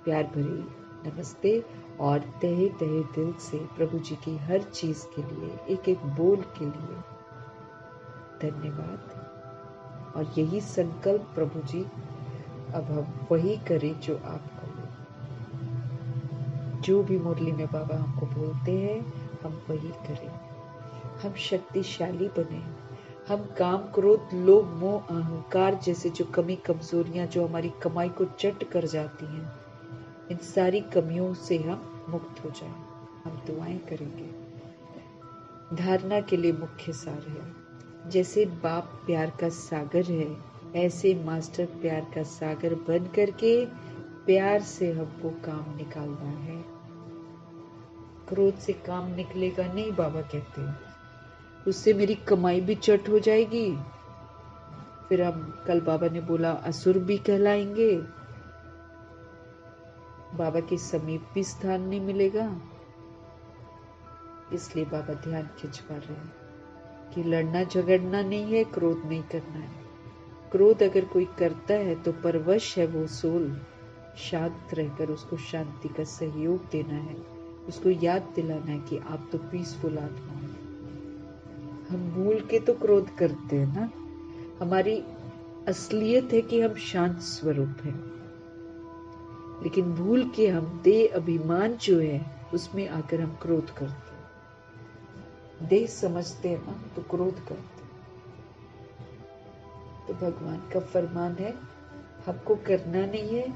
प्यार भरी नमस्ते। और तहे तहे दिल से प्रभु जी की हर चीज के लिए, एक एक बोल के लिए धन्यवाद। और यही संकल्प प्रभु जी, अब हम वही करें जो आप कहो। जो भी मुरली में बाबा हमको बोलते हैं हम वही करें। हम शक्तिशाली बने। हम काम क्रोध लोभ मोह अहंकार जैसे जो कमी कमजोरियां जो हमारी कमाई को चट कर जाती हैं, इन सारी कमियों से हम मुक्त हो जाएं। हम दुआएं करेंगे। धारणा के लिए मुख्य सार है, जैसे बाप प्यार का सागर है, ऐसे मास्टर प्यार का सागर बन करके प्यार से हमको काम निकालना है। क्रोध से काम निकलेगा नहीं, बाबा कहते हैं। उससे मेरी कमाई भी चट हो जाएगी, फिर हम कल बाबा ने बोला असुर भी कहलाएंगे, बाबा के समीप भी स्थान नहीं मिलेगा। इसलिए बाबा ध्यान खिंचवा रहे हैं कि लड़ना झगड़ना नहीं है, क्रोध नहीं करना है। क्रोध अगर कोई करता है तो परवश है वो सोल। शांत रहकर उसको शांति का सहयोग देना है, उसको याद दिलाना है कि आप तो पीसफुल आत्मा हो। हम भूल के तो क्रोध करते हैं ना। हमारी असलियत है कि हम शांत स्वरूप हैं, लेकिन भूल के हम देह अभिमान जो है उसमें आकर हम क्रोध करते हैं। देह समझते हैं ना तो क्रोध करते हैं। तो भगवान का फरमान है हमको करना नहीं है,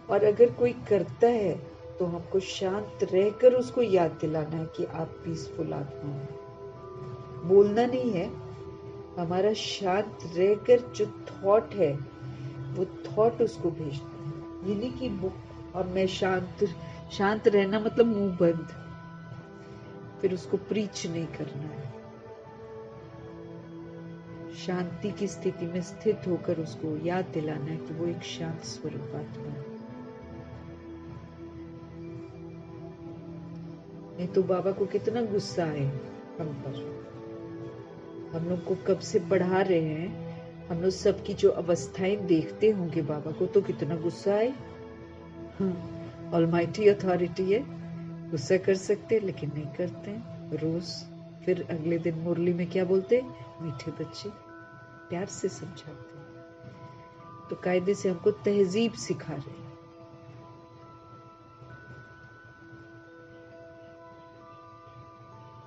और अगर कोई करता है तो हमको शांत रहकर उसको याद दिलाना है कि आप पीसफुल आत्मा हो। बोलना नहीं है, हमारा शांत रहकर जो थॉट है वो थॉट उसको भेजना है। ये नहीं कि अब मैं शांत रहना मतलब मुंह बंद, फिर उसको प्रीच नहीं करना है। शांति की स्थिति में स्थित होकर उसको याद दिलाना है कि वो एक शांत स्वरूप आत्मा है। नहीं तो बाबा को कितना गुस्सा है हम पर। हम लोग को कब से पढ़ा रहे हैं, हम लोग सबकी जो अवस्थाएं देखते होंगे, बाबा को तो कितना गुस्सा आए। हाँ, ऑलमाइटी अथॉरिटी है, गुस्सा कर सकते लेकिन नहीं करते हैं रोज। फिर अगले दिन मुरली में क्या बोलते, मीठे बच्चे, प्यार से समझाते हैं। तो कायदे से हमको तहजीब सिखा रहे हैं।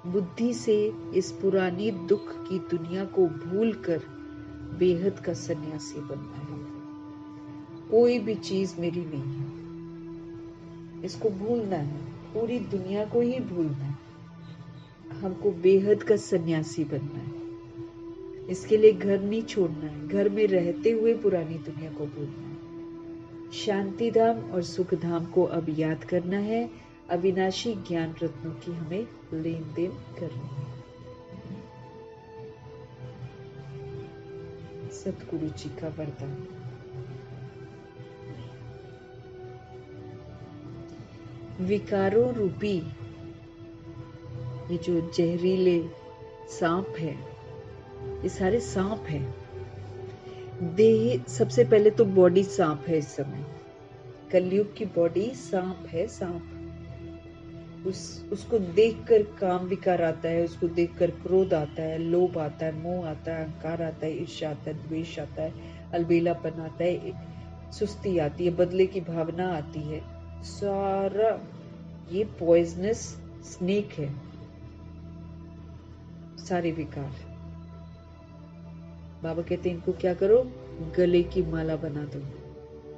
बुद्धि से इस पुरानी दुख की दुनिया को भूलकर बेहद का सन्यासी बनना है। कोई भी चीज मेरी नहीं है, इसको भूलना है, पूरी दुनिया को ही भूलना है। हमको बेहद का सन्यासी बनना है। इसके लिए घर नहीं छोड़ना है, घर में रहते हुए पुरानी दुनिया को भूलना है। शांति धाम और सुख धाम को अब याद करना है। अविनाशी ज्ञान रत्नों की हमें लेन देन करनी है। सतगुरु जी का वरदान। विकारों रूपी ये जो जहरीले सांप है, ये सारे सांप हैं। देह सबसे पहले तो बॉडी सांप है। इस समय कलयुग की बॉडी सांप है। सांप उसको देखकर काम विकार आता है, उसको देखकर क्रोध आता है, लोभ आता है, मोह आता है, अहंकार आता है, ईर्ष्या आता है, द्वेष आता है, अलबेलापन आता है, सुस्ती आती है, बदले की भावना आती है। सारा ये पॉइजनस स्नेक है, सारे विकार। बाबा कहते हैं इनको क्या करो, गले की माला बना दो,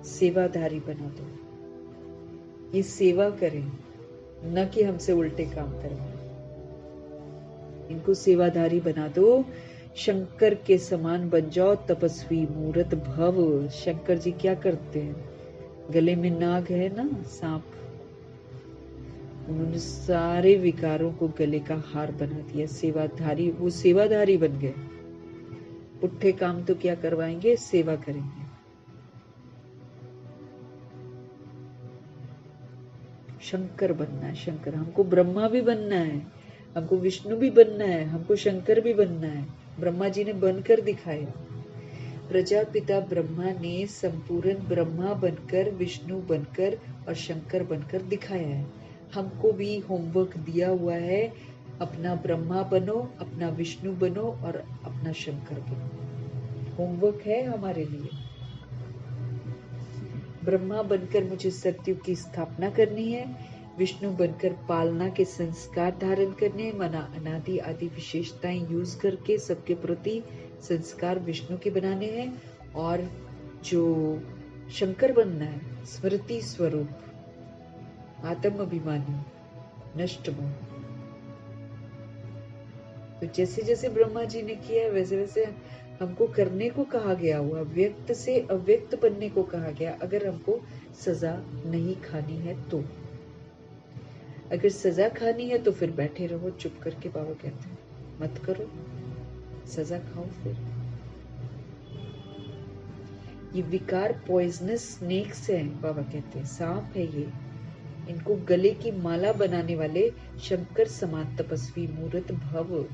सेवाधारी बना दो। ये सेवा करें, न कि हमसे उल्टे काम करवाएं। इनको सेवाधारी बना दो। शंकर के समान बन जाओ, तपस्वी मूरत भव। शंकर जी क्या करते हैं, गले में नाग है ना, सांप, उन्होंने सारे विकारों को गले का हार बना दिया। सेवाधारी, वो सेवाधारी बन गए। पुट्ठे काम तो क्या करवाएंगे, सेवा करेंगे। शंकर बनना है, शंकर। हमको ब्रह्मा भी बनना है, हमको विष्णु भी बनना है, हमको शंकर भी बनना है। ब्रह्मा जी ने बनकर दिखाया। प्रजापिता ब्रह्मा ने संपूर्ण ब्रह्मा बनकर, विष्णु बनकर और शंकर बनकर दिखाया है। हमको भी होमवर्क दिया हुआ है, अपना ब्रह्मा बनो, अपना विष्णु बनो और अपना शंकर बनो। होमवर्क है हमारे लिए। ब्रह्मा बनकर मुझे सत्युग की स्थापना करनी है, विष्णु बनकर पालना के संस्कार धारण करने, मना अनादि आदि विशेषताएं यूज करके सबके प्रति संस्कार विष्णु के बनाने हैं, और जो शंकर बनना है, स्मृति स्वरूप, आत्म अभिमानी, नष्ट मोह। तो जैसे जैसे ब्रह्मा जी ने किया वैसे वैसे हमको करने को कहा गया हुआ। व्यक्त से अव्यक्त बनने को कहा गया। अगर हमको सजा नहीं खानी है तो, अगर सजा खानी है तो फिर बैठे रहो चुप करके। बाबा कहते हैं मत करो, सजा खाओ। फिर ये विकार पॉइजनस स्नेक्स हैं, बाबा कहते हैं, सांप है ये। इनको गले की माला बनाने वाले शंकर समान तपस्वी मूरत भव।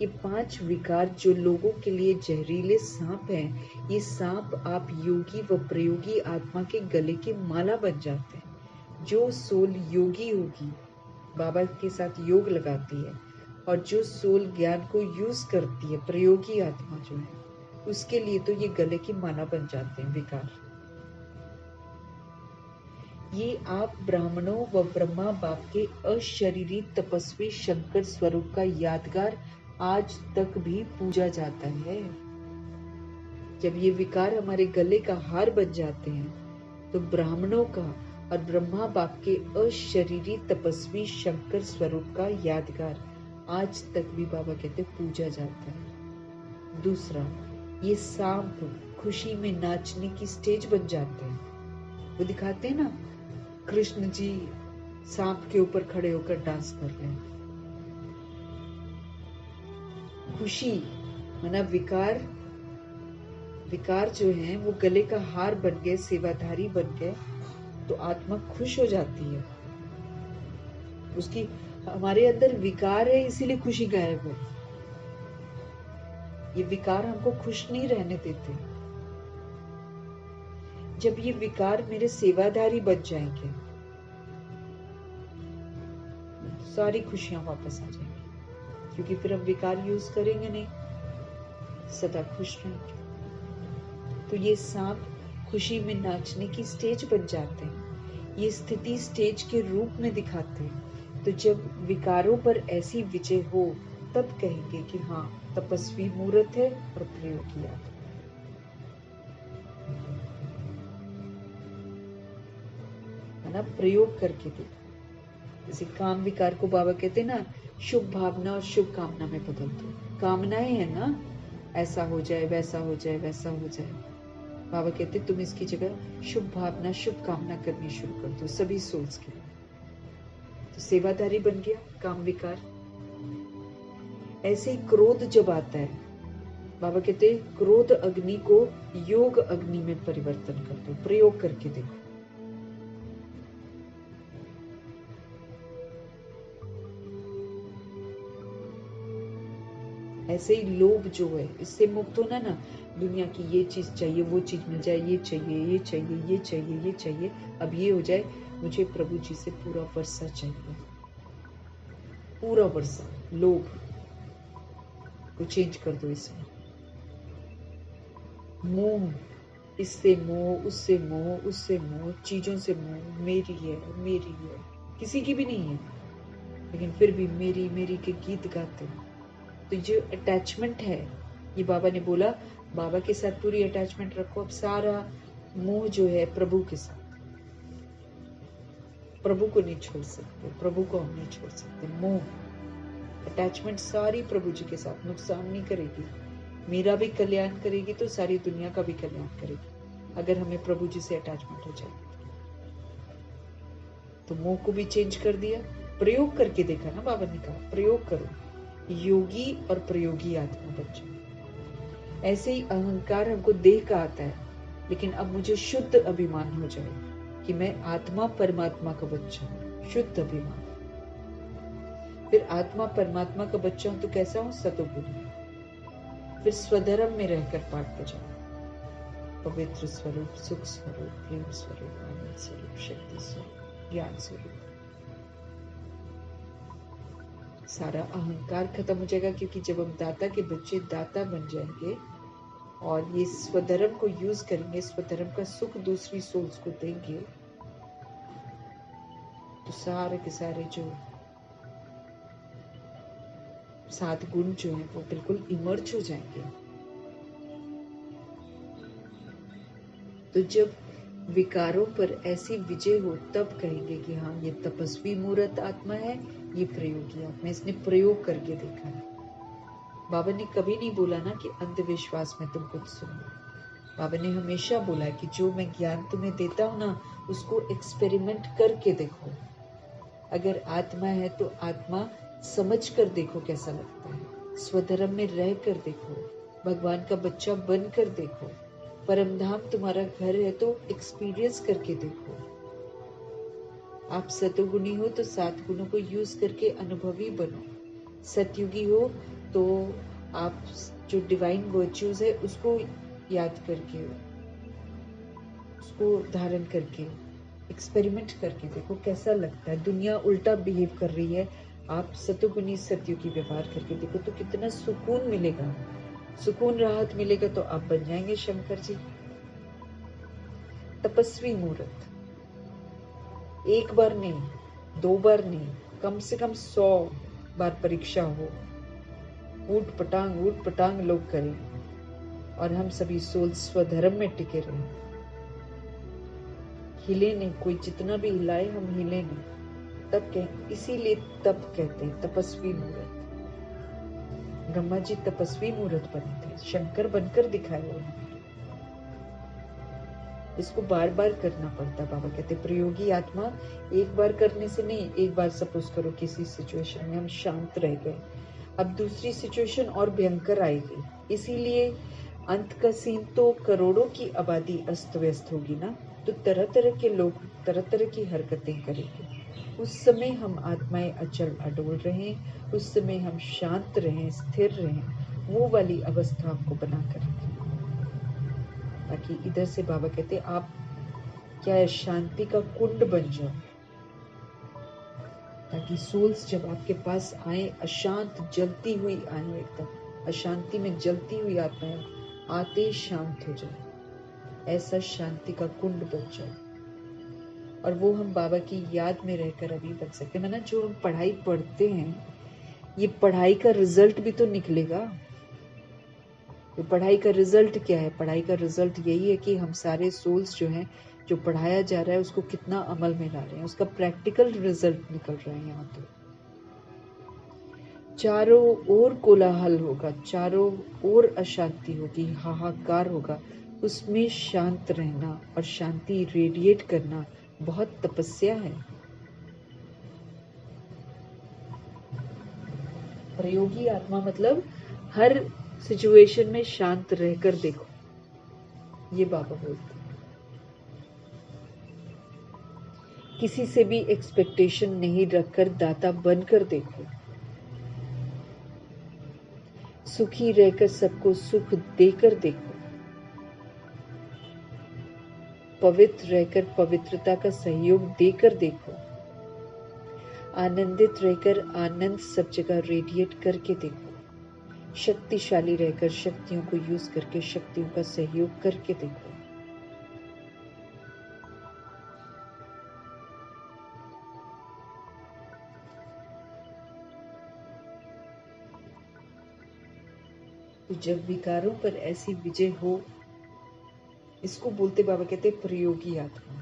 ये 5 विकार जो लोगों के लिए जहरीले सांप हैं, ये सांप आप योगी व प्रयोगी आत्मा के गले की माला बन जाते हैं। जो सोल योगी होगी, बाबा के साथ योग लगाती है, और जो सोल ज्ञान को यूज करती है, प्रयोगी आत्मा जो है, उसके लिए तो ये गले की माला बन जाते हैं विकार। ये आप ब्राह्मणों व ब्रह्मा बाप के अशरीरी तपस्वी शंकर स्वरूप का यादगार आज तक भी पूजा जाता है। जब ये विकार हमारे गले का हार बन जाते हैं, तो ब्राह्मणों का और ब्रह्मा बाप के अशरीरी तपस्वी शंकर स्वरूप का यादगार आज तक भी बाबा कहते पूजा जाता है। दूसरा, ये सांप खुशी में नाचने की स्टेज बन जाते हैं। वो दिखाते हैं ना, कृष्ण जी सांप के ऊपर खड़े होकर डांस कर रहे हैं। खुशी माना विकार, विकार जो है वो गले का हार बन गए, सेवाधारी बन गए, तो आत्मा खुश हो जाती है। उसकी, हमारे अंदर विकार है इसीलिए खुशी गायब है। ये विकार हमको खुश नहीं रहने देते। जब ये विकार मेरे सेवाधारी बच जाएंगे, सारी खुशियां वापस आ जाएंगी, क्योंकि फिर हम विकार यूज करेंगे नहीं, सदा खुश रहेंगे। तो ये सांप खुशी में नाचने की स्टेज बन जाते हैं, ये स्थिति स्टेज के रूप में दिखाते हैं। तो जब विकारों पर ऐसी विजय हो, तब कहेंगे कि हाँ, तपस्वी मूर्त है और प्रयोगी आत्मा। है ना, प्रयोग करके देखो। जैसे काम विकार को बाबा कहते हैं ना, शुभ भावना और शुभ कामना में बदल दो। कामनाएं है ना, ऐसा हो जाए, वैसा हो जाए, वैसा हो जाए। बाबा कहते तुम इसकी जगह शुभ भावना, शुभ कामना करनी शुरू कर दो, सभी सोल्स के लिए। तो सेवादारी बन गया काम विकार। ऐसे ही क्रोध जब आता है, बाबा कहते क्रोध अग्नि को योग अग्नि में परिवर्तन कर दो, प्रयोग करके देखो। ऐसे ही लोभ जो है, इससे मुक्त होना ना, दुनिया की ये चीज चाहिए, वो चीज मिल जाए, ये चाहिए, ये चाहिए, ये चाहिए, ये चाहिए, अब ये हो जाए, मुझे प्रभु जी से पूरा वर्षा चाहिए, पूरा वर्षा। लोभ को चेंज कर दो इसमें। मोह, इससे मोह, उससे मोह, उससे मोह, चीजों से मोह, मेरी है, मेरी है, किसी की भी नहीं है, लेकिन फिर भी मेरी मेरी के गीत गाते हैं। तो जो अटैचमेंट है, ये बाबा ने बोला, बाबा के साथ पूरी अटैचमेंट रखो। अब सारा मोह जो है प्रभु के साथ, प्रभु को नहीं छोड़ सकते, प्रभु को हम नहीं छोड़ सकते। मोह, अटैचमेंट सारी प्रभु जी के साथ नुकसान नहीं करेगी, मेरा भी कल्याण करेगी, तो सारी दुनिया का भी कल्याण करेगी, अगर हमें प्रभु जी से अटैचमेंट हो जाए। तो मोह को भी चेंज कर दिया, प्रयोग करके देखा ना, बाबा ने कहा प्रयोग करो, योगी और प्रयोगी आत्मा बच्चा। ऐसे ही अहंकार हमको देह का आता है, लेकिन अब मुझे शुद्ध अभिमान हो जाए कि मैं आत्मा परमात्मा का बच्चा हूं, शुद्ध अभिमान। फिर आत्मा परमात्मा का बच्चा हूं तो कैसा हूं, सतोगुणी। फिर स्वधर्म में रहकर पाठ बजाऊं, पवित्र स्वरूप, सुख स्वरूप, प्रेम स्वरूप, आनंद स्वरूप, शक्ति स्वरूप, ज्ञान स्वरूप। सारा अहंकार खत्म हो जाएगा, क्योंकि जब हम दाता के बच्चे दाता बन जाएंगे और ये स्वधर्म को यूज करेंगे, स्वधर्म का सुख दूसरी सोल्स को देंगे, तो सारे के सारे जो 7 गुण जो है वो बिल्कुल इमर्ज हो जाएंगे। तो जब विकारों पर ऐसी विजय हो, तब कहेंगे कि हाँ, ये तपस्वी मूर्त आत्मा है, ये प्रयोगी आत्मा, इसने प्रयोग करके देखा है। बाबा ने कभी नहीं बोला ना कि अंधविश्वास में तुम कुछ सुनो। बाबा ने हमेशा बोला कि जो मैं ज्ञान तुम्हें देता हूं ना, उसको एक्सपेरिमेंट करके देखो। अगर आत्मा है तो आत्मा समझ कर देखो कैसा लगता है, स्वधर्म में रह कर देखो, भगवान का बच्चा बन कर देखो, परमधाम तुम्हारा घर है तो एक्सपीरियंस करके देखो। आप सतोगुणी हो तो 7 गुणों को यूज करके अनुभवी बनो। सतयुगी हो तो आप जो डिवाइन वर्च्यूज है उसको याद करके, उसको धारण करके एक्सपेरिमेंट करके देखो कैसा लगता है। दुनिया उल्टा बिहेव कर रही है, आप सतुगुनी सतयुगी व्यवहार करके देखो तो कितना सुकून मिलेगा, सुकून राहत मिलेगा, तो आप बन जाएंगे शंकर जी। तपस्वी मूर्त, एक बार नहीं, 2 बार नहीं, कम से कम 100 बार परीक्षा हो, ऊट पटांग लोग करें, और हम सभी सोल स्वधर्म में टिके रहें, हिले नहीं, कोई जितना भी हिलाए हम हिले नहीं। तब कह, इसीलिए तब कहते हैं तपस्वी मूर्त। ब्रह्मा जी तपस्वी मूर्त बने थे, शंकर बनकर दिखाए उन्होंने। इसको बार बार करना पड़ता। बाबा कहते प्रयोगी आत्मा एक बार करने से नहीं, एक बार सपोज करो किसी सिचुएशन में हम शांत रह गए, अब दूसरी सिचुएशन और भयंकर आएगी, इसीलिए अंत का सीन तो करोड़ों की आबादी अस्त व्यस्त होगी ना, तो तरह तरह के लोग तरह तरह की हरकतें करेंगे। उस समय हम आत्माएं अचल अडोल रहें, उस समय हम शांत रहें, स्थिर रहें, वो वाली अवस्था आपको बना कर रखी, ताकि इधर से बाबा कहते आप क्या है, शांति का कुंड बन जाओ, ताकि सोल्स जब आपके पास आए अशांत जलती हुई आए, एकदम अशांति में जलती हुई आत्माएं आते ही शांत हो जाए, ऐसा शांति का कुंड बन जाए। और वो हम बाबा की याद में रहकर अभी बन सकते हैं। मतलब जो हम पढ़ाई पढ़ते हैं, ये पढ़ाई का रिजल्ट भी तो निकलेगा। तो पढ़ाई का रिजल्ट क्या है? पढ़ाई का रिजल्ट यही है कि हम सारे सोल्स जो हैं, जो पढ़ाया जा रहा है उसको कितना अमल में ला रहे हैं, उसका प्रैक्टिकल रिजल्ट निकल रहा है। यहाँ तो चारों ओर कोलाहल होगा, चारों ओर अशांति होगी, हाहाकार होगा, उसमें शांत रहना और शांति रेडिएट करना बहुत तपस्या है। प्रयोगी आत्मा मतलब हर सिचुएशन में शांत रहकर देखो, ये बाबा बोलते हैं। किसी से भी एक्सपेक्टेशन नहीं रखकर दाता बनकर देखो, सुखी रहकर सबको सुख देकर देखो, पवित्र रहकर पवित्रता का सहयोग देकर देखो, आनंदित रहकर आनंद सब जगह रेडिएट करके देखो, शक्तिशाली रहकर शक्तियों को यूज करके शक्तियों का सहयोग करके देखो। तो जब विकारों पर ऐसी विजय हो, इसको बोलते बाबा कहते हैं प्रयोगी आत्मा।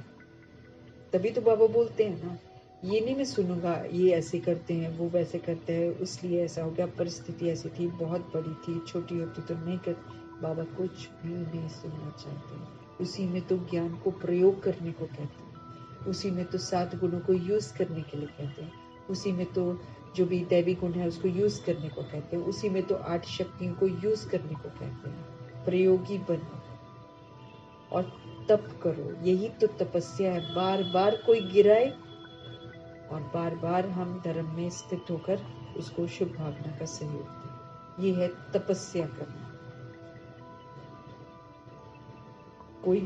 तभी तो बाबा बोलते हैं ना, ये नहीं मैं सुनूंगा ये ऐसे करते हैं वो वैसे करते हैं इसलिए ऐसा हो गया, परिस्थिति ऐसी थी, बहुत बड़ी थी, छोटी होती तो नहीं कर। बाबा कुछ भी नहीं सुनना चाहते। उसी में तो ज्ञान को प्रयोग करने को कहते हैं, उसी में तो 7 गुणों को यूज करने के लिए कहते हैं, उसी में तो जो भी दैवी गुण है उसको यूज करने को कहते हैं, उसी में तो 8 शक्तियों को यूज करने को कहते हैं। प्रयोगी बनो और तप करो, यही तो तपस्या है। बार बार कोई गिराए और बार बार हम धर्म में स्थित होकर उसको शुभ भावना का सहयोग दें, ये है तपस्या करना। कोई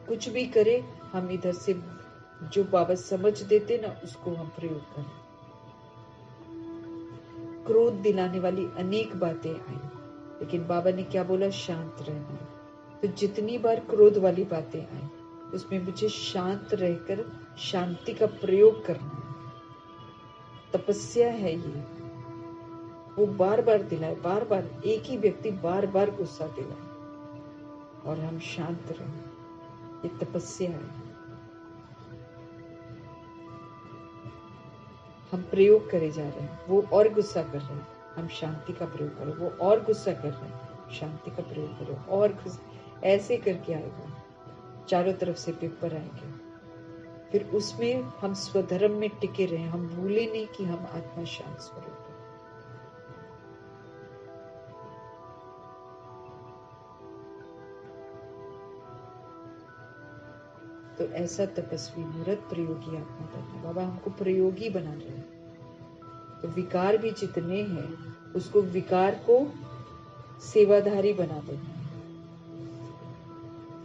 कुछ भी करे, हम इधर से जो बाबा समझ देते ना उसको हम प्रयोग करें। क्रोध दिलाने वाली अनेक बातें आई, लेकिन बाबा ने क्या बोला? शांत रहना। तो जितनी बार क्रोध वाली बातें आई उसमें मुझे शांत रहकर शांति का प्रयोग करना है। तपस्या है ये। वो बार बार दिलाए, बार बार एक ही व्यक्ति बार बार गुस्सा दिलाए और हम शांत रहें, ये तपस्या है। हम प्रयोग करे जा रहे हैं, वो और गुस्सा कर रहे हैं, हम शांति का प्रयोग करो। वो और गुस्सा कर रहे हैं, शांति का प्रयोग करो। और ऐसे करके आएगा, चारों तरफ से पेपर आएंगे। फिर उसमें हम स्वधर्म में टिके रहे, हम भूले नहीं कि हम आत्मा शांत स्वरूप है। तो ऐसा तपस्वी मूर्त प्रयोगी आत्मा बनना। बाबा हमको प्रयोगी बना रहे हैं। तो विकार भी जितने हैं उसको विकार को सेवाधारी बना देना।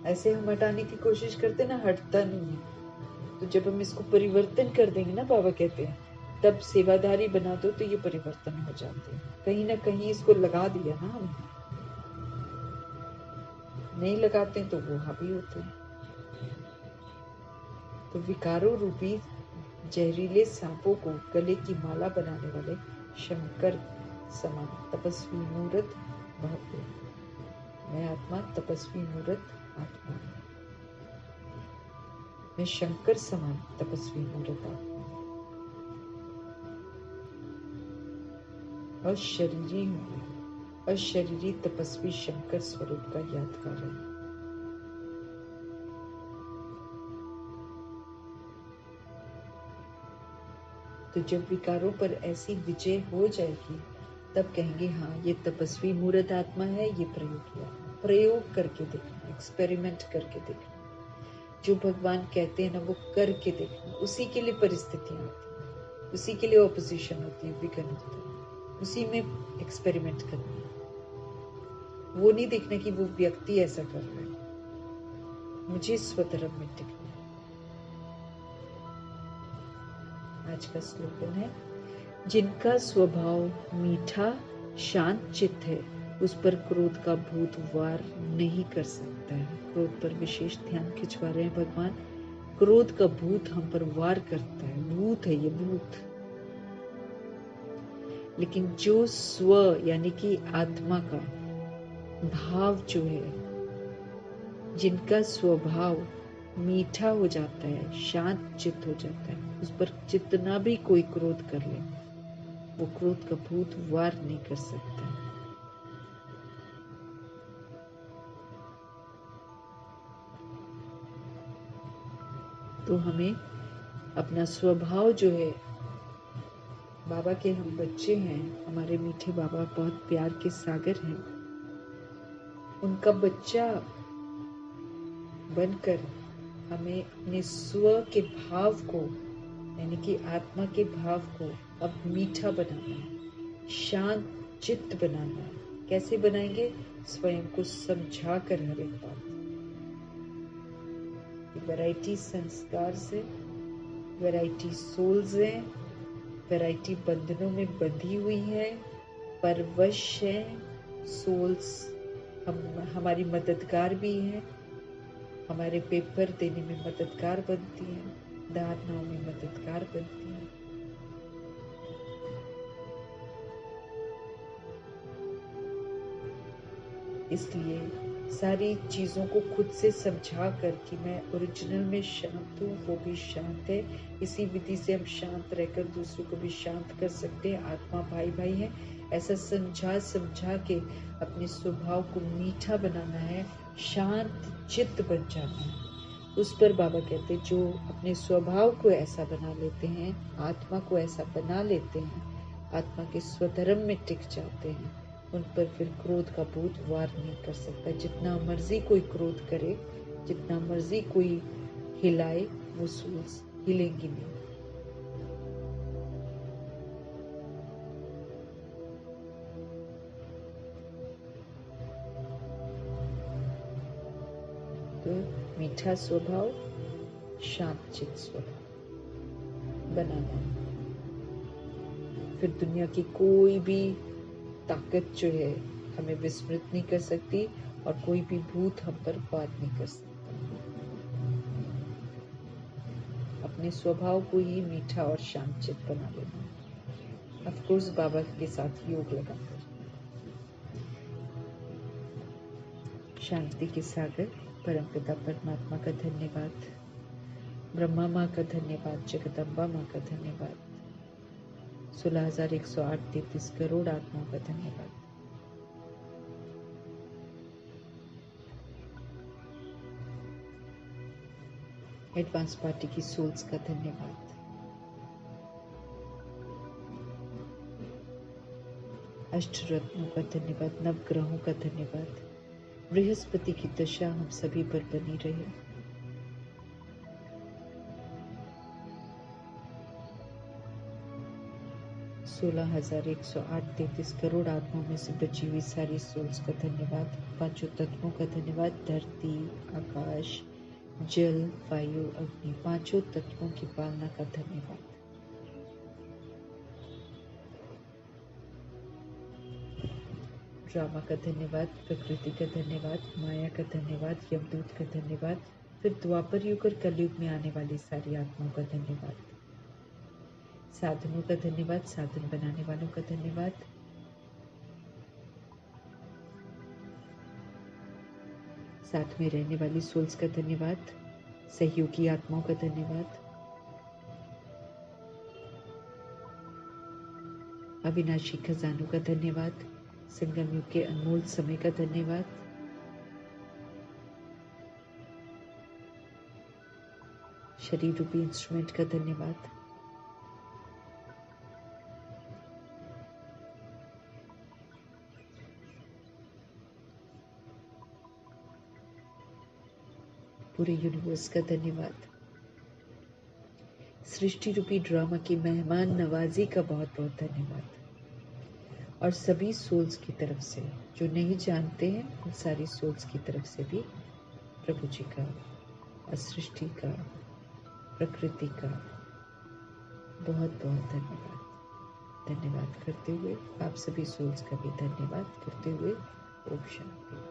ऐसे हम हटाने की कोशिश करते ना, हटता नहीं है। तो जब हम इसको परिवर्तन कर देंगे ना, बाबा कहते हैं तब सेवाधारी बना दो तो ये परिवर्तन हो जाते हैं। कहीं ना कहीं इसको लगा दिया ना, हम नहीं लगाते तो वो हावी होते हैं। तो विकारों रूपी जहरीले सांपों को गले की माला बनाने वाले शंकर समान तपस्वी मूर्त भव्य। मैं आत्मा तपस्वी मूर्त आत्मा, मैं शंकर समान तपस्वी मूर्त आत्मा, अशरीरी हूँ, अशरीरी तपस्वी शंकर स्वरूप का यादगार है। तो जब विकारों पर ऐसी विजय हो जाएगी तब कहेंगे हाँ ये तपस्वी मूर्त आत्मा है, ये प्रयोगी आत्मा। प्रयोग करके देखना, एक्सपेरिमेंट करके देखना, जो भगवान कहते हैं ना वो करके देखना। उसी के लिए परिस्थितियां आती हैं, उसी के लिए ऑपोजिशन होती है, विघ्न होता है, उसी में एक्सपेरिमेंट करना। वो नहीं देखना कि वो व्यक्ति ऐसा कर रहा है, मुझे स्वधर्म में टिकना है। आज का स्लोगन है, जिनका स्वभाव मीठा शांत चित्त है, उस पर क्रोध का भूत वार नहीं कर सकता है। क्रोध पर विशेष ध्यान खिंचवा रहे हैं भगवान। क्रोध का भूत हम पर वार करता है, भूत है ये, भूत। लेकिन जो स्व यानी कि आत्मा का भाव जो है, जिनका स्वभाव मीठा हो जाता है, शांत चित्त हो जाता है, उस पर जितना भी कोई क्रोध कर ले, वो क्रोध का भूत वार नहीं कर सकता। तो हमें अपना स्वभाव जो है, बाबा के हम बच्चे हैं, हमारे मीठे बाबा बहुत प्यार के सागर हैं, उनका बच्चा बनकर हमें अपने स्व के भाव को यानी कि आत्मा के भाव को अब मीठा बनाना है, शांत चित्त बनाना है। कैसे बनाएंगे? स्वयं को समझा कर हर एक बात। वैरायटी संस्कार से, वैरायटी सोल्स है, वैरायटी बंधनों में बंधी हुई है, परवश है सोल्स। हमारी मददगार भी है, हमारे पेपर देने में मददगार बनती है, धारणाओं में मददगार बनती है। इसलिए सारी चीजों को खुद से समझा कर कि मैं ओरिजिनल में शांत हूँ, वो भी शांत है। इसी विधि से हम शांत रहकर दूसरों को भी शांत कर सकते हैं। आत्मा भाई भाई है, ऐसा समझा के अपने स्वभाव को मीठा बनाना है, शांत चित्त बन जाना है। उस पर बाबा कहते हैं, जो अपने स्वभाव को ऐसा बना लेते हैं, आत्मा को ऐसा बना लेते हैं, आत्मा के स्वधर्म में टिक जाते हैं, उन पर फिर क्रोध का भूत वार नहीं कर सकता। जितना मर्जी कोई क्रोध करे, जितना मर्जी कोई हिलाए, वो सोल्स हिलेंगी नहीं। तो मीठा स्वभाव, शांत चित्त स्वभाव बनाना, फिर दुनिया की कोई भी ताकत जो है हमें विस्मृत नहीं कर सकती, और कोई भी भूत हम पर वार नहीं कर सकता। अपने स्वभाव को ही मीठा और शांत चित्त बना लेना, ऑफ कोर्स बाबा के साथ योग लगाकर। शांति के सागर परमपिता परमात्मा का धन्यवाद, ब्रह्मा माँ का धन्यवाद, जगदम्बा माँ का धन्यवाद, 16,108 करोड़ आत्माओं का धन्यवाद। एडवांस पार्टी की सोल्स का धन्यवाद। अष्ट रत्नों का धन्यवाद, नवग्रहों का धन्यवाद। बृहस्पति की दशा हम सभी पर बनी रहे। सोलह 16,108 करोड़ आत्माओं में से बची हुई सारी सोल्स का धन्यवाद। पांचों तत्वों का धन्यवाद, धरती, आकाश, जल, वायु, अग्नि, पांचों तत्वों की पालना का धन्यवाद। ड्रामा का धन्यवाद, प्रकृति का धन्यवाद, माया का धन्यवाद, यमदूत का धन्यवाद, फिर द्वापर युग और कलयुग में आने वाली सारी आत्माओं का धन्यवाद। साधनों का धन्यवाद, साधन बनाने वालों का धन्यवाद। साथ में रहने वाली सोल्स का धन्यवाद, सहयोगी आत्माओं का धन्यवाद, अविनाशी खजानों का धन्यवाद, संगम युग के अनमोल समय का धन्यवाद, शरीर रूपी इंस्ट्रूमेंट का धन्यवाद, पूरे यूनिवर्स का धन्यवाद, सृष्टि रूपी ड्रामा की मेहमान नवाजी का बहुत बहुत धन्यवाद। और सभी सोल्स की तरफ से, जो नहीं जानते हैं उन सारी सोल्स की तरफ से भी प्रभु जी का और सृष्टि का, प्रकृति का बहुत बहुत धन्यवाद। धन्यवाद करते हुए आप सभी सोल्स का भी धन्यवाद करते हुए ओम शांति।